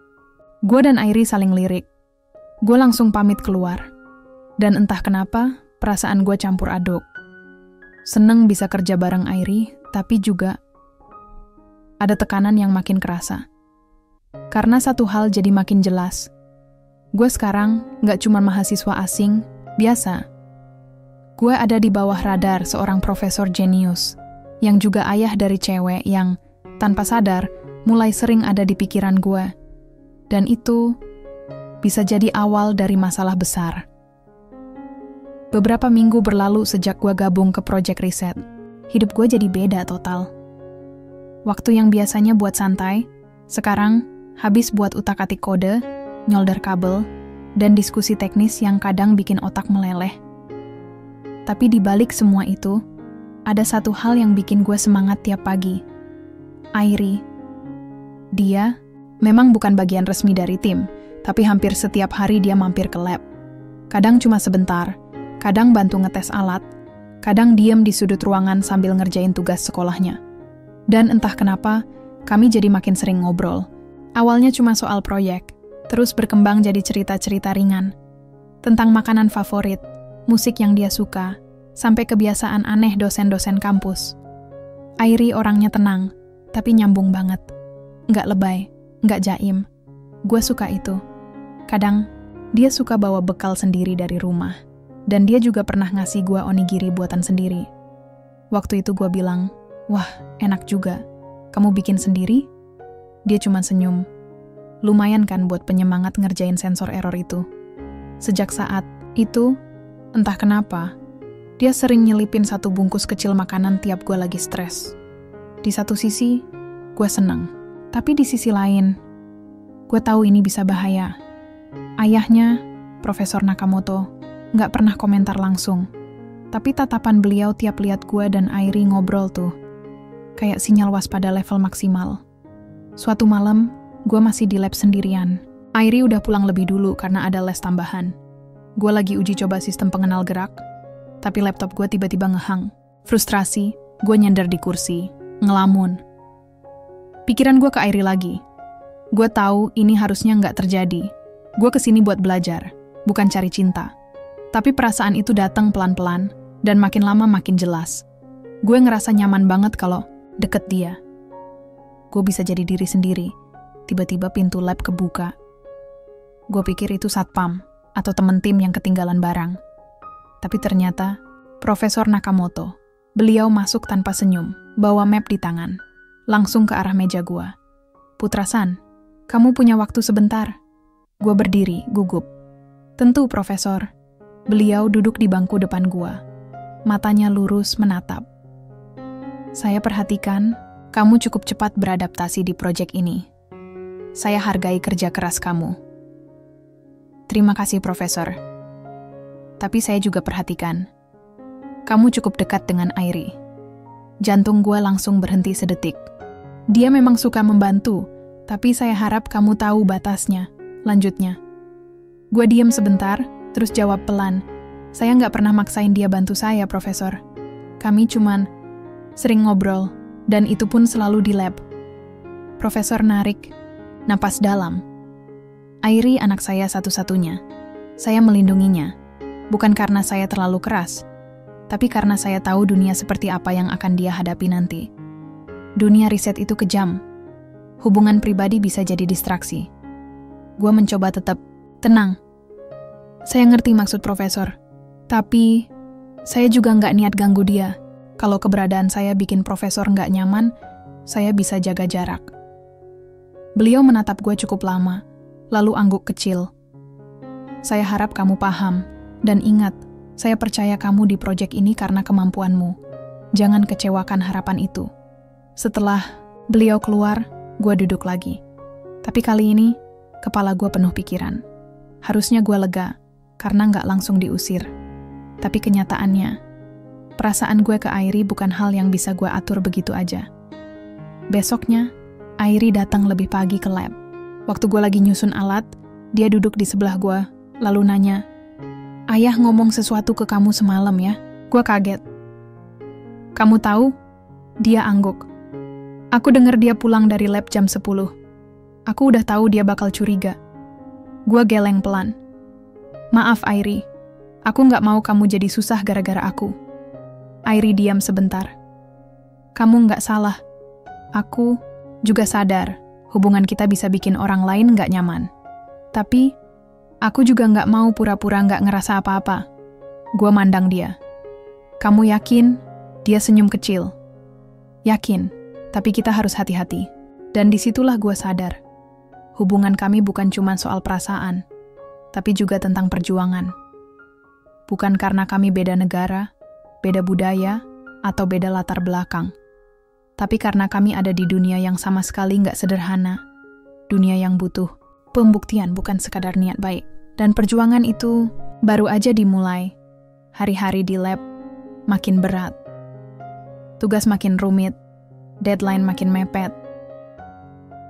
Gue dan Airi saling lirik. Gue langsung pamit keluar. Dan entah kenapa, perasaan gue campur aduk. Seneng bisa kerja bareng Airi, tapi juga ada tekanan yang makin kerasa. Karena satu hal jadi makin jelas. Gue sekarang gak cuma mahasiswa asing, biasa. Gue ada di bawah radar seorang profesor jenius, yang juga ayah dari cewek yang, tanpa sadar, mulai sering ada di pikiran gue. Dan itu bisa jadi awal dari masalah besar. Beberapa minggu berlalu sejak gue gabung ke proyek riset. Hidup gue jadi beda total. Waktu yang biasanya buat santai, sekarang habis buat utak-atik kode, nyolder kabel, dan diskusi teknis yang kadang bikin otak meleleh. Tapi di balik semua itu, ada satu hal yang bikin gue semangat tiap pagi. Airi. Dia memang bukan bagian resmi dari tim, tapi hampir setiap hari dia mampir ke lab. Kadang cuma sebentar, kadang bantu ngetes alat, kadang diam di sudut ruangan sambil ngerjain tugas sekolahnya. Dan entah kenapa, kami jadi makin sering ngobrol. Awalnya cuma soal proyek, terus berkembang jadi cerita-cerita ringan. Tentang makanan favorit, musik yang dia suka, sampai kebiasaan aneh dosen-dosen kampus. Airi orangnya tenang, tapi nyambung banget. Nggak lebay, nggak jaim. Gue suka itu. Kadang, dia suka bawa bekal sendiri dari rumah. Dan dia juga pernah ngasih gue onigiri buatan sendiri. Waktu itu gue bilang, wah, enak juga. Kamu bikin sendiri? Dia cuma senyum. Lumayan kan buat penyemangat ngerjain sensor error itu. Sejak saat itu, entah kenapa, dia sering nyelipin satu bungkus kecil makanan tiap gue lagi stres. Di satu sisi, gue seneng. Tapi di sisi lain, gue tahu ini bisa bahaya. Ayahnya, Profesor Nakamoto, nggak pernah komentar langsung. Tapi tatapan beliau tiap lihat gue dan Airi ngobrol tuh, kayak sinyal waspada level maksimal. Suatu malam, gue masih di lab sendirian. Airi udah pulang lebih dulu karena ada les tambahan. Gue lagi uji coba sistem pengenal gerak, tapi laptop gue tiba-tiba ngehang. Frustrasi, gue nyender di kursi, ngelamun. Pikiran gue ke Airi lagi. Gue tahu ini harusnya nggak terjadi. Gue kesini buat belajar, bukan cari cinta. Tapi perasaan itu datang pelan-pelan, dan makin lama makin jelas. Gue ngerasa nyaman banget kalau deket dia. Gue bisa jadi diri sendiri. Tiba-tiba pintu lab kebuka. Gue pikir itu satpam, atau temen tim yang ketinggalan barang. Tapi ternyata, Profesor Nakamoto. Beliau masuk tanpa senyum, bawa map di tangan. Langsung ke arah meja gue. Putra-san, kamu punya waktu sebentar. Gue berdiri, gugup. Tentu, Profesor. Beliau duduk di bangku depan gue. Matanya lurus menatap. Saya perhatikan, kamu cukup cepat beradaptasi di proyek ini. Saya hargai kerja keras kamu. Terima kasih, Profesor. Tapi saya juga perhatikan, kamu cukup dekat dengan Airi. Jantung gue langsung berhenti sedetik. Dia memang suka membantu, tapi saya harap kamu tahu batasnya. Lanjutnya. Gue diam sebentar, terus jawab pelan. Saya nggak pernah maksain dia bantu saya, Profesor. Kami cuman sering ngobrol, dan itu pun selalu di lab. Profesor narik napas dalam. Airi anak saya satu-satunya. Saya melindunginya. Bukan karena saya terlalu keras, tapi karena saya tahu dunia seperti apa yang akan dia hadapi nanti. Dunia riset itu kejam. Hubungan pribadi bisa jadi distraksi. Gue mencoba tetap tenang. Saya ngerti maksud Profesor, tapi saya juga nggak niat ganggu dia. Kalau keberadaan saya bikin Profesor nggak nyaman, saya bisa jaga jarak. Beliau menatap gue cukup lama, lalu angguk kecil. Saya harap kamu paham, dan ingat, saya percaya kamu di proyek ini karena kemampuanmu. Jangan kecewakan harapan itu. Setelah beliau keluar, gue duduk lagi. Tapi kali ini, kepala gue penuh pikiran. Harusnya gue lega, karena nggak langsung diusir. Tapi kenyataannya, perasaan gue ke Airi bukan hal yang bisa gue atur begitu aja. Besoknya, Airi datang lebih pagi ke lab. Waktu gue lagi nyusun alat, dia duduk di sebelah gue, lalu nanya, "Ayah ngomong sesuatu ke kamu semalam ya?" Gue kaget. "Kamu tahu?" Dia angguk. "Aku dengar dia pulang dari lab jam 10. Aku udah tahu dia bakal curiga." Gue geleng pelan. "Maaf, Airi. Aku nggak mau kamu jadi susah gara-gara aku." Airi diam sebentar. "Kamu nggak salah. Aku juga sadar hubungan kita bisa bikin orang lain nggak nyaman. Tapi, aku juga nggak mau pura-pura nggak ngerasa apa-apa." Gue mandang dia. "Kamu yakin?" Dia senyum kecil. "Yakin, tapi kita harus hati-hati." Dan disitulah gue sadar. Hubungan kami bukan cuma soal perasaan, tapi juga tentang perjuangan. Bukan karena kami beda negara, beda budaya, atau beda latar belakang. Tapi karena kami ada di dunia yang sama sekali nggak sederhana. Dunia yang butuh pembuktian bukan sekadar niat baik. Dan perjuangan itu baru aja dimulai. Hari-hari di lab makin berat. Tugas makin rumit. Deadline makin mepet.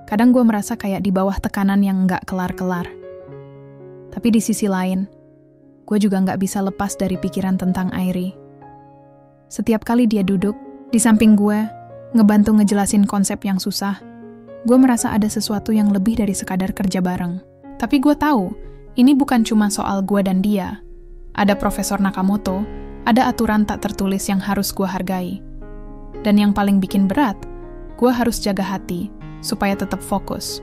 Kadang gue merasa kayak di bawah tekanan yang nggak kelar-kelar. Tapi di sisi lain, gue juga nggak bisa lepas dari pikiran tentang Airi. Setiap kali dia duduk di samping gue, ngebantu ngejelasin konsep yang susah, gue merasa ada sesuatu yang lebih dari sekadar kerja bareng. Tapi gue tahu, ini bukan cuma soal gue dan dia. Ada Profesor Nakamoto, ada aturan tak tertulis yang harus gue hargai. Dan yang paling bikin berat, gue harus jaga hati, supaya tetap fokus.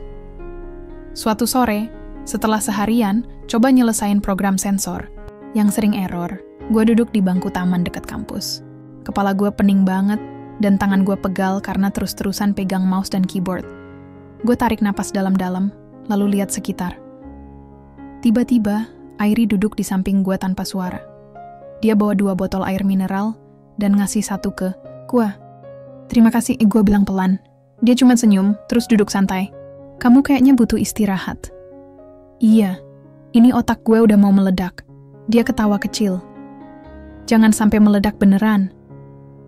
Suatu sore, setelah seharian coba nyelesain program sensor yang sering error, gue duduk di bangku taman dekat kampus. Kepala gue pening banget, dan tangan gue pegal karena terus-terusan pegang mouse dan keyboard. Gue tarik napas dalam-dalam, lalu lihat sekitar. Tiba-tiba, Airi duduk di samping gue tanpa suara. Dia bawa 2 botol air mineral, dan ngasih 1 ke gue. "Terima kasih," gue bilang pelan. Dia cuma senyum, terus duduk santai. "Kamu kayaknya butuh istirahat." "Iya, Ini otak gue udah mau meledak. Dia ketawa kecil. Jangan sampai meledak beneran.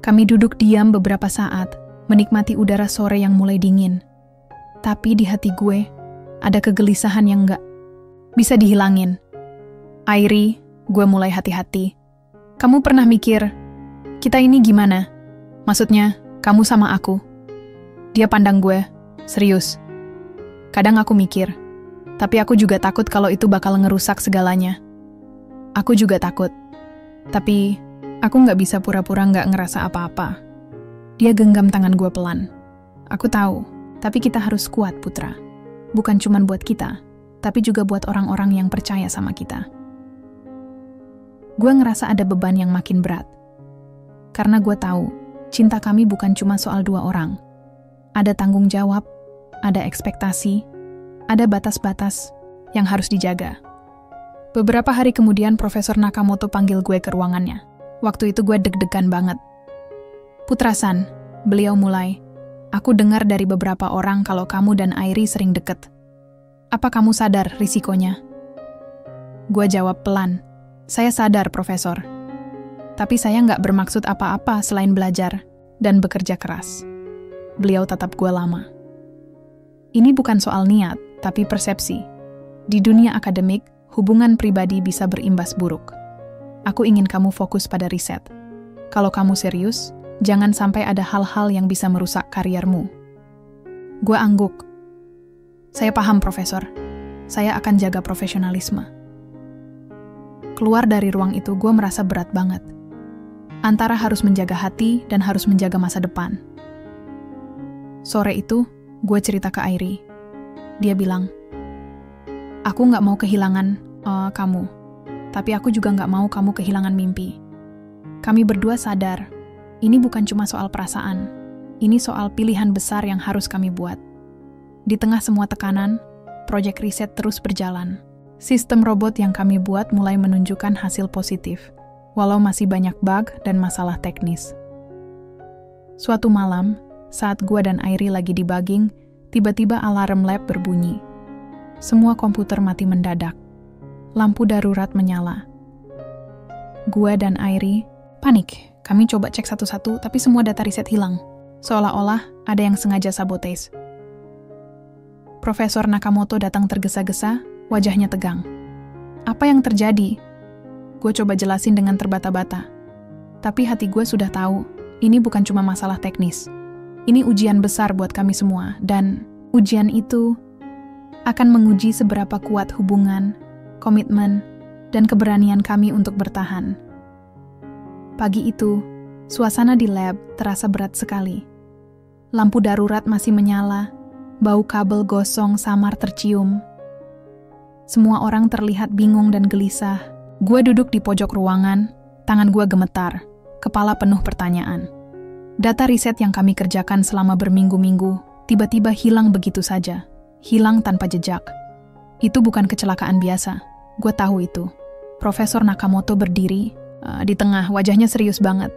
Kami duduk diam beberapa saat, menikmati udara sore yang mulai dingin. Tapi di hati gue, ada kegelisahan yang nggak bisa dihilangin. Airi, gue mulai hati-hati. Kamu pernah mikir, kita ini gimana? Maksudnya, kamu sama aku. Dia pandang gue, serius. Kadang aku mikir, tapi aku juga takut kalau itu bakal ngerusak segalanya. Aku juga takut. Tapi, aku nggak bisa pura-pura nggak ngerasa apa-apa. Dia genggam tangan gue pelan. Aku tahu, tapi kita harus kuat, Putra. Bukan cuman buat kita, tapi juga buat orang-orang yang percaya sama kita. Gue ngerasa ada beban yang makin berat. Karena gue tahu, cinta kami bukan cuma soal dua orang. Ada tanggung jawab, ada ekspektasi, ada batas-batas yang harus dijaga. Beberapa hari kemudian Profesor Nakamoto panggil gue ke ruangannya. Waktu itu gue deg-degan banget. Putra-san, beliau mulai, aku dengar dari beberapa orang kalau kamu dan Airi sering deket. Apa kamu sadar risikonya? Gue jawab pelan, saya sadar, Profesor. Tapi saya nggak bermaksud apa-apa selain belajar dan bekerja keras. Beliau tatap gue lama. Ini bukan soal niat, tapi persepsi. Di dunia akademik, hubungan pribadi bisa berimbas buruk. Aku ingin kamu fokus pada riset. Kalau kamu serius, jangan sampai ada hal-hal yang bisa merusak kariermu. Gue angguk. Saya paham, Profesor. Saya akan jaga profesionalisme. Keluar dari ruang itu, gue merasa berat banget. Antara harus menjaga hati dan harus menjaga masa depan. Sore itu, gue cerita ke Airi. Dia bilang, aku nggak mau kehilangan kamu, tapi aku juga nggak mau kamu kehilangan mimpi. Kami berdua sadar, ini bukan cuma soal perasaan, ini soal pilihan besar yang harus kami buat. Di tengah semua tekanan, proyek riset terus berjalan. Sistem robot yang kami buat mulai menunjukkan hasil positif, walau masih banyak bug dan masalah teknis. Suatu malam, saat gua dan Airi lagi debugging, tiba-tiba alarm lab berbunyi. Semua komputer mati mendadak. Lampu darurat menyala. Gua dan Airi panik. Kami coba cek satu-satu, tapi semua data riset hilang. Seolah-olah ada yang sengaja sabotage. Profesor Nakamoto datang tergesa-gesa, wajahnya tegang. Apa yang terjadi? Gue coba jelasin dengan terbata-bata. Tapi hati gue sudah tahu, ini bukan cuma masalah teknis. Ini ujian besar buat kami semua, dan ujian itu akan menguji seberapa kuat hubungan, komitmen, dan keberanian kami untuk bertahan. Pagi itu, suasana di lab terasa berat sekali. Lampu darurat masih menyala, bau kabel gosong samar tercium. Semua orang terlihat bingung dan gelisah. Gue duduk di pojok ruangan, tangan gue gemetar, kepala penuh pertanyaan. Data riset yang kami kerjakan selama berminggu-minggu tiba-tiba hilang begitu saja, hilang tanpa jejak. Itu bukan kecelakaan biasa, gue tahu itu. Profesor Nakamoto berdiri, di tengah wajahnya serius banget.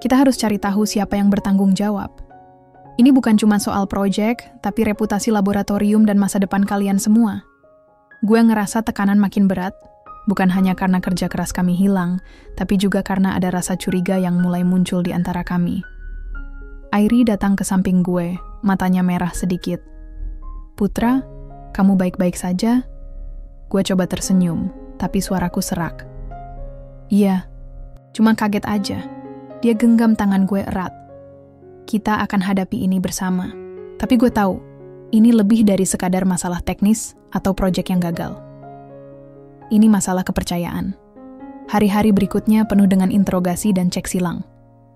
Kita harus cari tahu siapa yang bertanggung jawab. Ini bukan cuma soal proyek, tapi reputasi laboratorium dan masa depan kalian semua. Gue ngerasa tekanan makin berat, bukan hanya karena kerja keras kami hilang, tapi juga karena ada rasa curiga yang mulai muncul di antara kami. Airi datang ke samping gue, matanya merah sedikit. Putra, kamu baik-baik saja? Gue coba tersenyum, tapi suaraku serak. Iya, cuma kaget aja. Dia genggam tangan gue erat. Kita akan hadapi ini bersama. Tapi gue tahu, ini lebih dari sekadar masalah teknis atau proyek yang gagal. Ini masalah kepercayaan. Hari-hari berikutnya penuh dengan interogasi dan cek silang.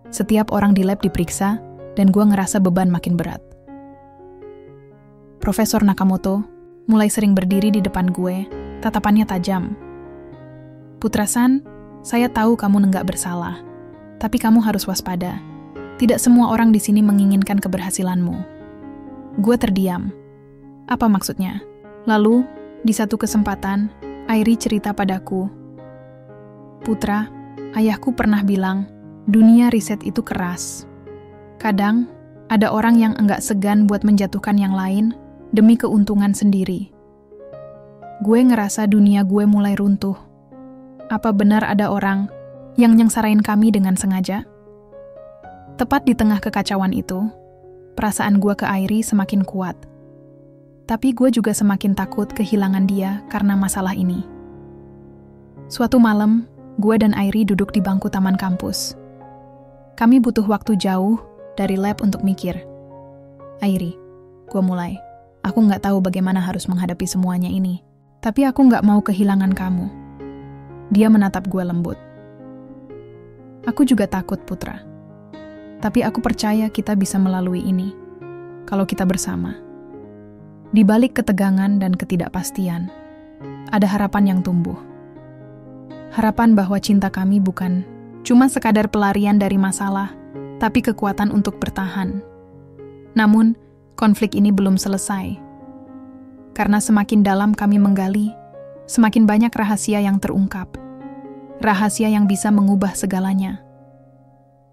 Setiap orang di lab diperiksa, dan gue ngerasa beban makin berat. Profesor Nakamoto mulai sering berdiri di depan gue, tatapannya tajam. Putra-san, saya tahu kamu nggak bersalah, tapi kamu harus waspada. Tidak semua orang di sini menginginkan keberhasilanmu. Gue terdiam. Apa maksudnya? Lalu, di satu kesempatan, Airi cerita padaku. Putra, ayahku pernah bilang, dunia riset itu keras. Kadang, ada orang yang enggak segan buat menjatuhkan yang lain demi keuntungan sendiri. Gue ngerasa dunia gue mulai runtuh. Apa benar ada orang yang nyengsarain kami dengan sengaja? Tepat di tengah kekacauan itu, perasaan gue ke Airi semakin kuat. Tapi gue juga semakin takut kehilangan dia karena masalah ini. Suatu malam, gue dan Airi duduk di bangku taman kampus. Kami butuh waktu jauh dari lab untuk mikir. Airi, gue mulai. Aku nggak tahu bagaimana harus menghadapi semuanya ini. Tapi aku nggak mau kehilangan kamu. Dia menatap gue lembut. Aku juga takut, Putra. Tapi aku percaya kita bisa melalui ini. Kalau kita bersama. Di balik ketegangan dan ketidakpastian, ada harapan yang tumbuh. Harapan bahwa cinta kami bukan cuma sekadar pelarian dari masalah, tapi kekuatan untuk bertahan. Namun, konflik ini belum selesai. Karena semakin dalam kami menggali, semakin banyak rahasia yang terungkap. Rahasia yang bisa mengubah segalanya.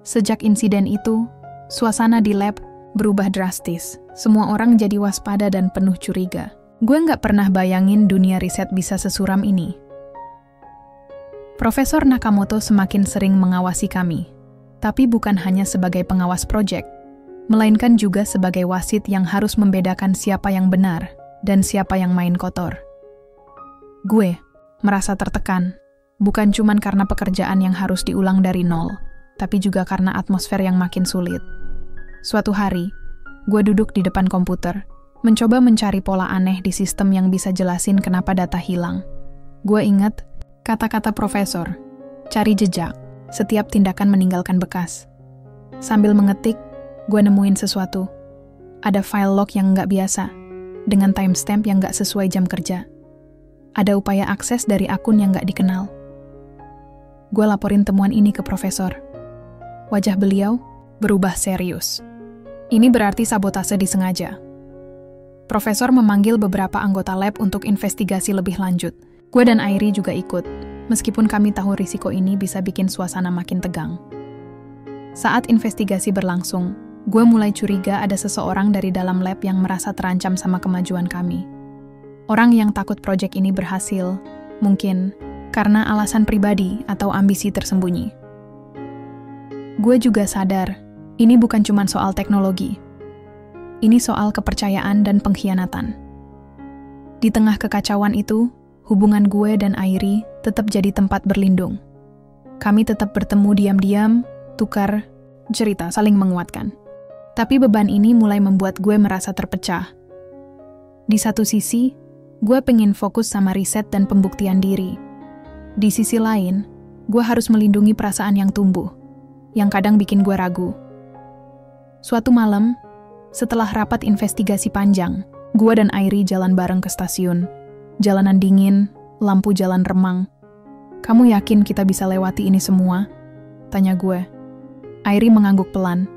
Sejak insiden itu, suasana di lab berubah drastis. Semua orang jadi waspada dan penuh curiga. Gue nggak pernah bayangin dunia riset bisa sesuram ini. Profesor Nakamoto semakin sering mengawasi kami. Tapi bukan hanya sebagai pengawas proyek, melainkan juga sebagai wasit yang harus membedakan siapa yang benar dan siapa yang main kotor. Gue merasa tertekan, bukan cuma karena pekerjaan yang harus diulang dari nol, tapi juga karena atmosfer yang makin sulit. Suatu hari, gue duduk di depan komputer, mencoba mencari pola aneh di sistem yang bisa jelasin kenapa data hilang. Gue ingat kata-kata profesor, cari jejak, setiap tindakan meninggalkan bekas. Sambil mengetik, gue nemuin sesuatu. Ada file log yang nggak biasa, dengan timestamp yang nggak sesuai jam kerja. Ada upaya akses dari akun yang nggak dikenal. Gue laporin temuan ini ke profesor. Wajah beliau berubah serius. Ini berarti sabotase disengaja. Profesor memanggil beberapa anggota lab untuk investigasi lebih lanjut. Gue dan Airi juga ikut, meskipun kami tahu risiko ini bisa bikin suasana makin tegang. Saat investigasi berlangsung, gue mulai curiga ada seseorang dari dalam lab yang merasa terancam sama kemajuan kami. Orang yang takut proyek ini berhasil, mungkin karena alasan pribadi atau ambisi tersembunyi. Gue juga sadar, ini bukan cuma soal teknologi. Ini soal kepercayaan dan pengkhianatan. Di tengah kekacauan itu, hubungan gue dan Airi tetap jadi tempat berlindung. Kami tetap bertemu diam-diam, tukar cerita, saling menguatkan. Tapi beban ini mulai membuat gue merasa terpecah. Di satu sisi, gue pengen fokus sama riset dan pembuktian diri. Di sisi lain, gue harus melindungi perasaan yang tumbuh, yang kadang bikin gue ragu. Suatu malam, setelah rapat investigasi panjang, gue dan Airi jalan bareng ke stasiun. Jalanan dingin, lampu jalan remang. Kamu yakin kita bisa lewati ini semua? Tanya gue. Airi mengangguk pelan.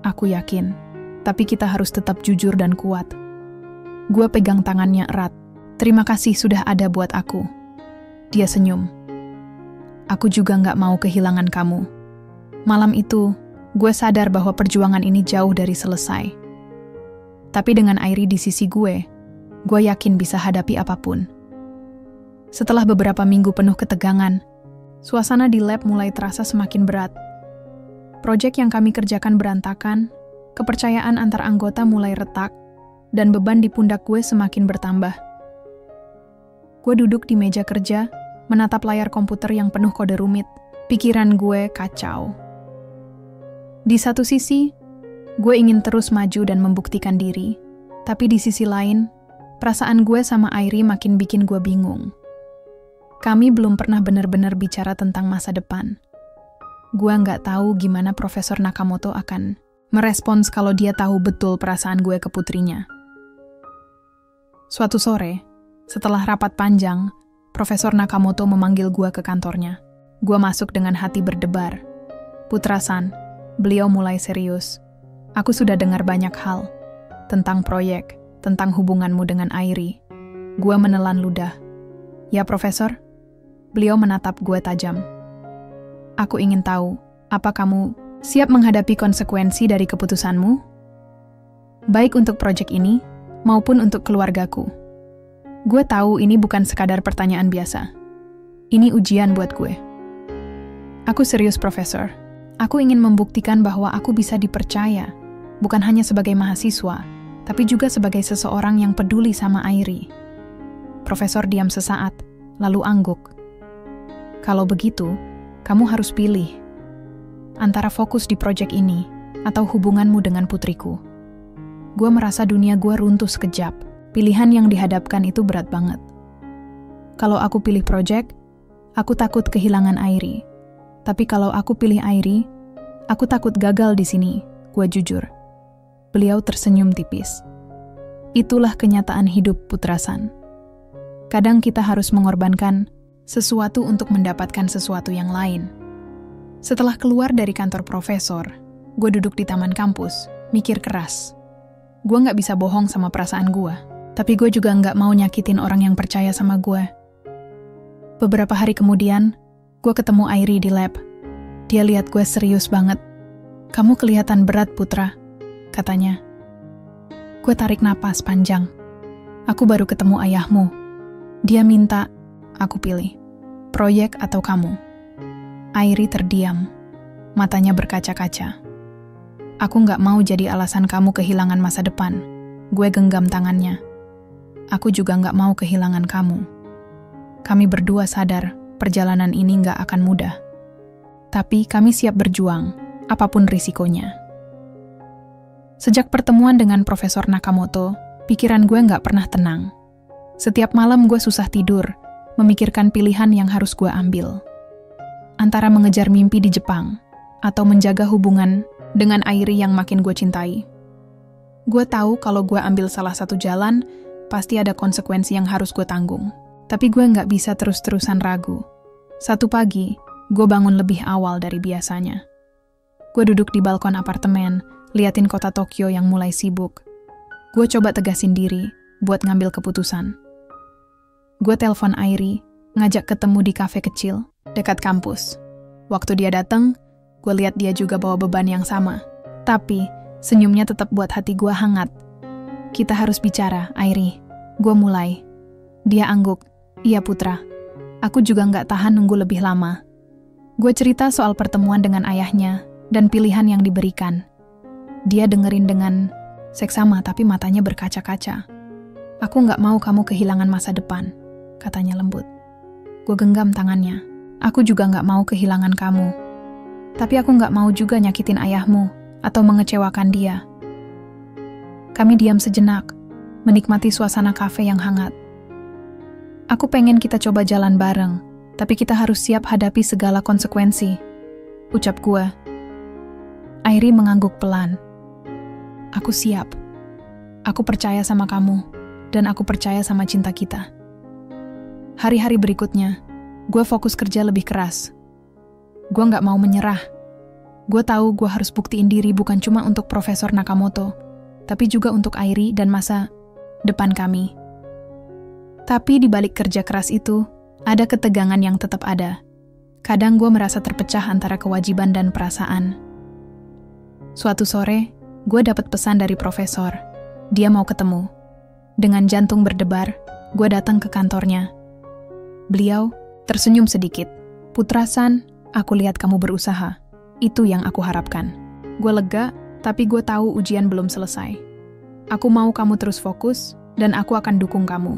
Aku yakin, tapi kita harus tetap jujur dan kuat. Gue pegang tangannya erat. Terima kasih sudah ada buat aku. Dia senyum. Aku juga nggak mau kehilangan kamu. Malam itu, gue sadar bahwa perjuangan ini jauh dari selesai. Tapi dengan Airi di sisi gue yakin bisa hadapi apapun. Setelah beberapa minggu penuh ketegangan, suasana di lab mulai terasa semakin berat. Proyek yang kami kerjakan berantakan, kepercayaan antar anggota mulai retak, dan beban di pundak gue semakin bertambah. Gue duduk di meja kerja, menatap layar komputer yang penuh kode rumit. Pikiran gue kacau. Di satu sisi, gue ingin terus maju dan membuktikan diri. Tapi di sisi lain, perasaan gue sama Airi makin bikin gue bingung. Kami belum pernah benar-benar bicara tentang masa depan. Gue nggak tahu gimana Profesor Nakamoto akan merespons kalau dia tahu betul perasaan gue ke putrinya. Suatu sore, setelah rapat panjang, Profesor Nakamoto memanggil gue ke kantornya. Gue masuk dengan hati berdebar. Putra-san, beliau mulai serius. Aku sudah dengar banyak hal. Tentang proyek, tentang hubunganmu dengan Airi. Gue menelan ludah. Ya, Profesor? Beliau menatap gue tajam. Aku ingin tahu, apa kamu siap menghadapi konsekuensi dari keputusanmu? Baik untuk proyek ini, maupun untuk keluargaku. Gue tahu ini bukan sekadar pertanyaan biasa. Ini ujian buat gue. Aku serius, Profesor. Aku ingin membuktikan bahwa aku bisa dipercaya, bukan hanya sebagai mahasiswa, tapi juga sebagai seseorang yang peduli sama Airi. Profesor diam sesaat, lalu angguk. Kalau begitu, kamu harus pilih antara fokus di proyek ini atau hubunganmu dengan putriku. Gue merasa dunia gue runtuh sekejap. Pilihan yang dihadapkan itu berat banget. Kalau aku pilih proyek, aku takut kehilangan Airi. Tapi kalau aku pilih Airi, aku takut gagal di sini, gue jujur. Beliau tersenyum tipis. Itulah kenyataan hidup, Putrasan. Kadang kita harus mengorbankan sesuatu untuk mendapatkan sesuatu yang lain. Setelah keluar dari kantor profesor, gue duduk di taman kampus, mikir keras. Gue gak bisa bohong sama perasaan gue, tapi gue juga gak mau nyakitin orang yang percaya sama gue. Beberapa hari kemudian, gue ketemu Airi di lab. Dia lihat gue serius banget. Kamu kelihatan berat, Putra, katanya. Gue tarik napas panjang. Aku baru ketemu ayahmu. Dia minta, aku pilih, proyek atau kamu. Airi terdiam, matanya berkaca-kaca. Aku gak mau jadi alasan kamu kehilangan masa depan. Gue genggam tangannya. Aku juga gak mau kehilangan kamu. Kami berdua sadar perjalanan ini gak akan mudah. Tapi kami siap berjuang, apapun risikonya. Sejak pertemuan dengan Profesor Nakamoto, pikiran gue gak pernah tenang. Setiap malam gue susah tidur, memikirkan pilihan yang harus gue ambil. Antara mengejar mimpi di Jepang, atau menjaga hubungan dengan Airi yang makin gue cintai. Gue tahu kalau gue ambil salah satu jalan, pasti ada konsekuensi yang harus gue tanggung. Tapi gue gak bisa terus-terusan ragu. Satu pagi, gue bangun lebih awal dari biasanya. Gue duduk di balkon apartemen, liatin kota Tokyo yang mulai sibuk. Gue coba tegasin diri buat ngambil keputusan. Gue telepon Airi, ngajak ketemu di kafe kecil dekat kampus. Waktu dia datang, gue lihat dia juga bawa beban yang sama. Tapi, senyumnya tetap buat hati gue hangat. Kita harus bicara, Airi. Gue mulai. Dia angguk. Iya, Putra. Aku juga gak tahan nunggu lebih lama. Gue cerita soal pertemuan dengan ayahnya dan pilihan yang diberikan. Dia dengerin dengan seksama tapi matanya berkaca-kaca. Aku gak mau kamu kehilangan masa depan, katanya lembut. Gue genggam tangannya. Aku juga gak mau kehilangan kamu. Tapi aku gak mau juga nyakitin ayahmu atau mengecewakan dia. Kami diam sejenak, menikmati suasana kafe yang hangat. Aku pengen kita coba jalan bareng, tapi kita harus siap hadapi segala konsekuensi, ucap gue. Airi mengangguk pelan. Aku siap. Aku percaya sama kamu, dan aku percaya sama cinta kita. Hari-hari berikutnya, gue fokus kerja lebih keras. Gue gak mau menyerah. Gue tahu gue harus buktiin diri bukan cuma untuk Profesor Nakamoto, tapi juga untuk Airi dan masa depan kami. Tapi di balik kerja keras itu, ada ketegangan yang tetap ada. Kadang gue merasa terpecah antara kewajiban dan perasaan. Suatu sore, gue dapat pesan dari profesor. Dia mau ketemu. Dengan jantung berdebar, gue datang ke kantornya. Beliau tersenyum sedikit. Putra-san, aku lihat kamu berusaha. Itu yang aku harapkan. Gue lega, tapi gue tahu ujian belum selesai. Aku mau kamu terus fokus, dan aku akan dukung kamu.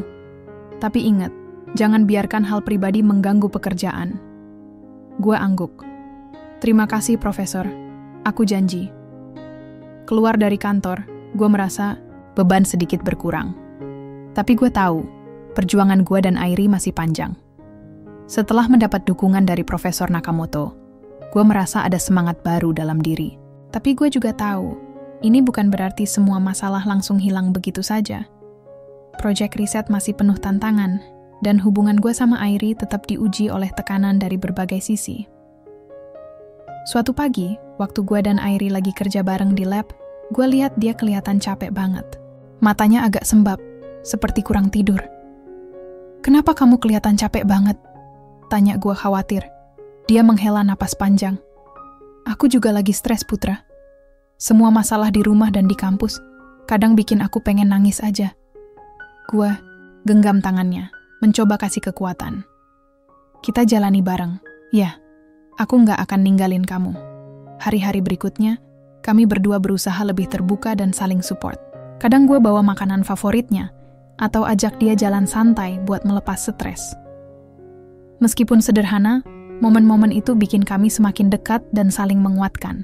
Tapi ingat, jangan biarkan hal pribadi mengganggu pekerjaan. Gue angguk. Terima kasih, Profesor. Aku janji. Keluar dari kantor, gue merasa beban sedikit berkurang. Tapi gue tahu, perjuangan gue dan Airi masih panjang. Setelah mendapat dukungan dari Profesor Nakamoto, gue merasa ada semangat baru dalam diri. Tapi gue juga tahu, ini bukan berarti semua masalah langsung hilang begitu saja. Proyek riset masih penuh tantangan, dan hubungan gue sama Airi tetap diuji oleh tekanan dari berbagai sisi. Suatu pagi, waktu gue dan Airi lagi kerja bareng di lab, gue lihat dia kelihatan capek banget. Matanya agak sembab, seperti kurang tidur. Kenapa kamu kelihatan capek banget? Tanya gue khawatir. Dia menghela napas panjang. Aku juga lagi stres, Putra. Semua masalah di rumah dan di kampus, kadang bikin aku pengen nangis aja. Gue genggam tangannya, mencoba kasih kekuatan. Kita jalani bareng. Ya, aku nggak akan ninggalin kamu. Hari-hari berikutnya, kami berdua berusaha lebih terbuka dan saling support. Kadang gue bawa makanan favoritnya, atau ajak dia jalan santai buat melepas stres. Meskipun sederhana, momen-momen itu bikin kami semakin dekat dan saling menguatkan.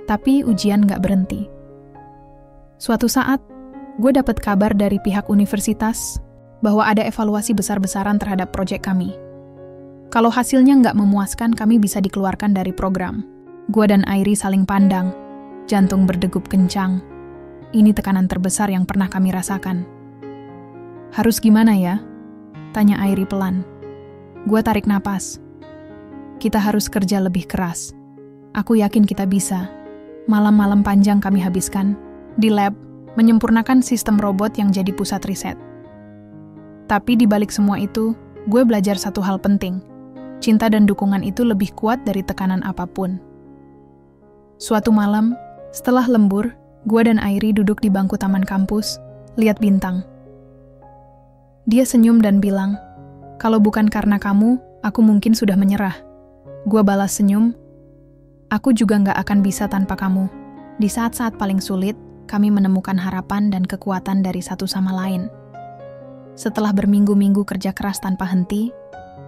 Tapi ujian nggak berhenti. Suatu saat, gue dapat kabar dari pihak universitas bahwa ada evaluasi besar-besaran terhadap proyek kami. Kalau hasilnya nggak memuaskan, kami bisa dikeluarkan dari program. Gue dan Airi saling pandang, jantung berdegup kencang. Ini tekanan terbesar yang pernah kami rasakan. Harus gimana ya? Tanya Airi pelan. Gue tarik napas. Kita harus kerja lebih keras. Aku yakin kita bisa. Malam-malam panjang kami habiskan di lab, menyempurnakan sistem robot yang jadi pusat riset. Tapi di balik semua itu, gue belajar satu hal penting. Cinta dan dukungan itu lebih kuat dari tekanan apapun. Suatu malam, setelah lembur, gue dan Airi duduk di bangku taman kampus, lihat bintang. Dia senyum dan bilang, "Kalau bukan karena kamu, aku mungkin sudah menyerah." Gue balas senyum, "Aku juga nggak akan bisa tanpa kamu." Di saat-saat paling sulit, kami menemukan harapan dan kekuatan dari satu sama lain. Setelah berminggu-minggu kerja keras tanpa henti,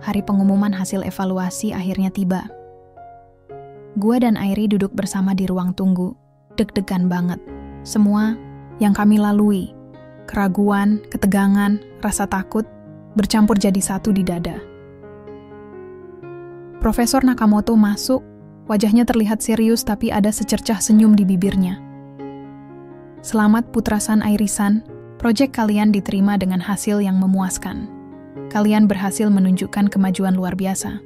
hari pengumuman hasil evaluasi akhirnya tiba. Gue dan Airi duduk bersama di ruang tunggu, deg-degan banget. Semua yang kami lalui, keraguan, ketegangan, rasa takut, bercampur jadi satu di dada. Profesor Nakamoto masuk, wajahnya terlihat serius tapi ada secercah senyum di bibirnya. "Selamat Putra-san, Airi-san, proyek kalian diterima dengan hasil yang memuaskan. Kalian berhasil menunjukkan kemajuan luar biasa."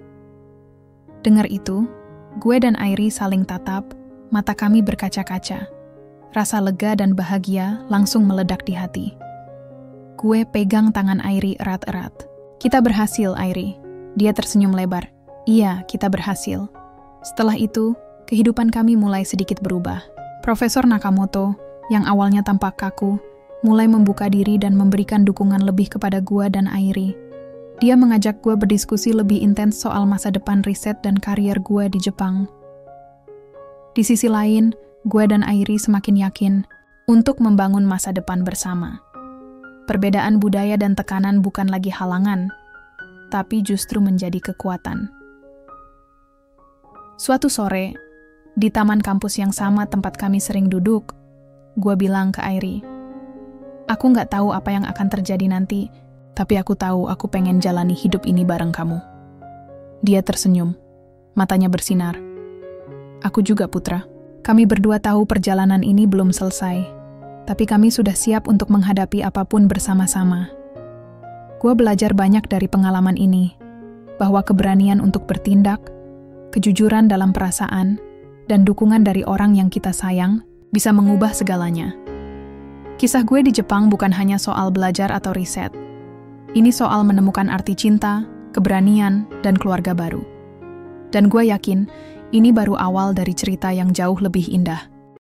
Dengar itu, gue dan Airi saling tatap, mata kami berkaca-kaca. Rasa lega dan bahagia langsung meledak di hati. Gue pegang tangan Airi erat-erat. "Kita berhasil, Airi." Dia tersenyum lebar. "Iya, kita berhasil." Setelah itu, kehidupan kami mulai sedikit berubah. Profesor Nakamoto, yang awalnya tampak kaku, mulai membuka diri dan memberikan dukungan lebih kepada gue dan Airi. Dia mengajak gue berdiskusi lebih intens soal masa depan riset dan karier gue di Jepang. Di sisi lain, gue dan Airi semakin yakin untuk membangun masa depan bersama. Perbedaan budaya dan tekanan bukan lagi halangan, tapi justru menjadi kekuatan. Suatu sore, di taman kampus yang sama tempat kami sering duduk, gue bilang ke Airi, "Aku nggak tahu apa yang akan terjadi nanti, tapi aku tahu aku pengen jalani hidup ini bareng kamu." Dia tersenyum, matanya bersinar. "Aku juga, Putra. Kami berdua tahu perjalanan ini belum selesai, tapi kami sudah siap untuk menghadapi apapun bersama-sama." Gue belajar banyak dari pengalaman ini, bahwa keberanian untuk bertindak, kejujuran dalam perasaan, dan dukungan dari orang yang kita sayang bisa mengubah segalanya. Kisah gue di Jepang bukan hanya soal belajar atau riset. Ini soal menemukan arti cinta, keberanian, dan keluarga baru. Dan gue yakin, ini baru awal dari cerita yang jauh lebih indah.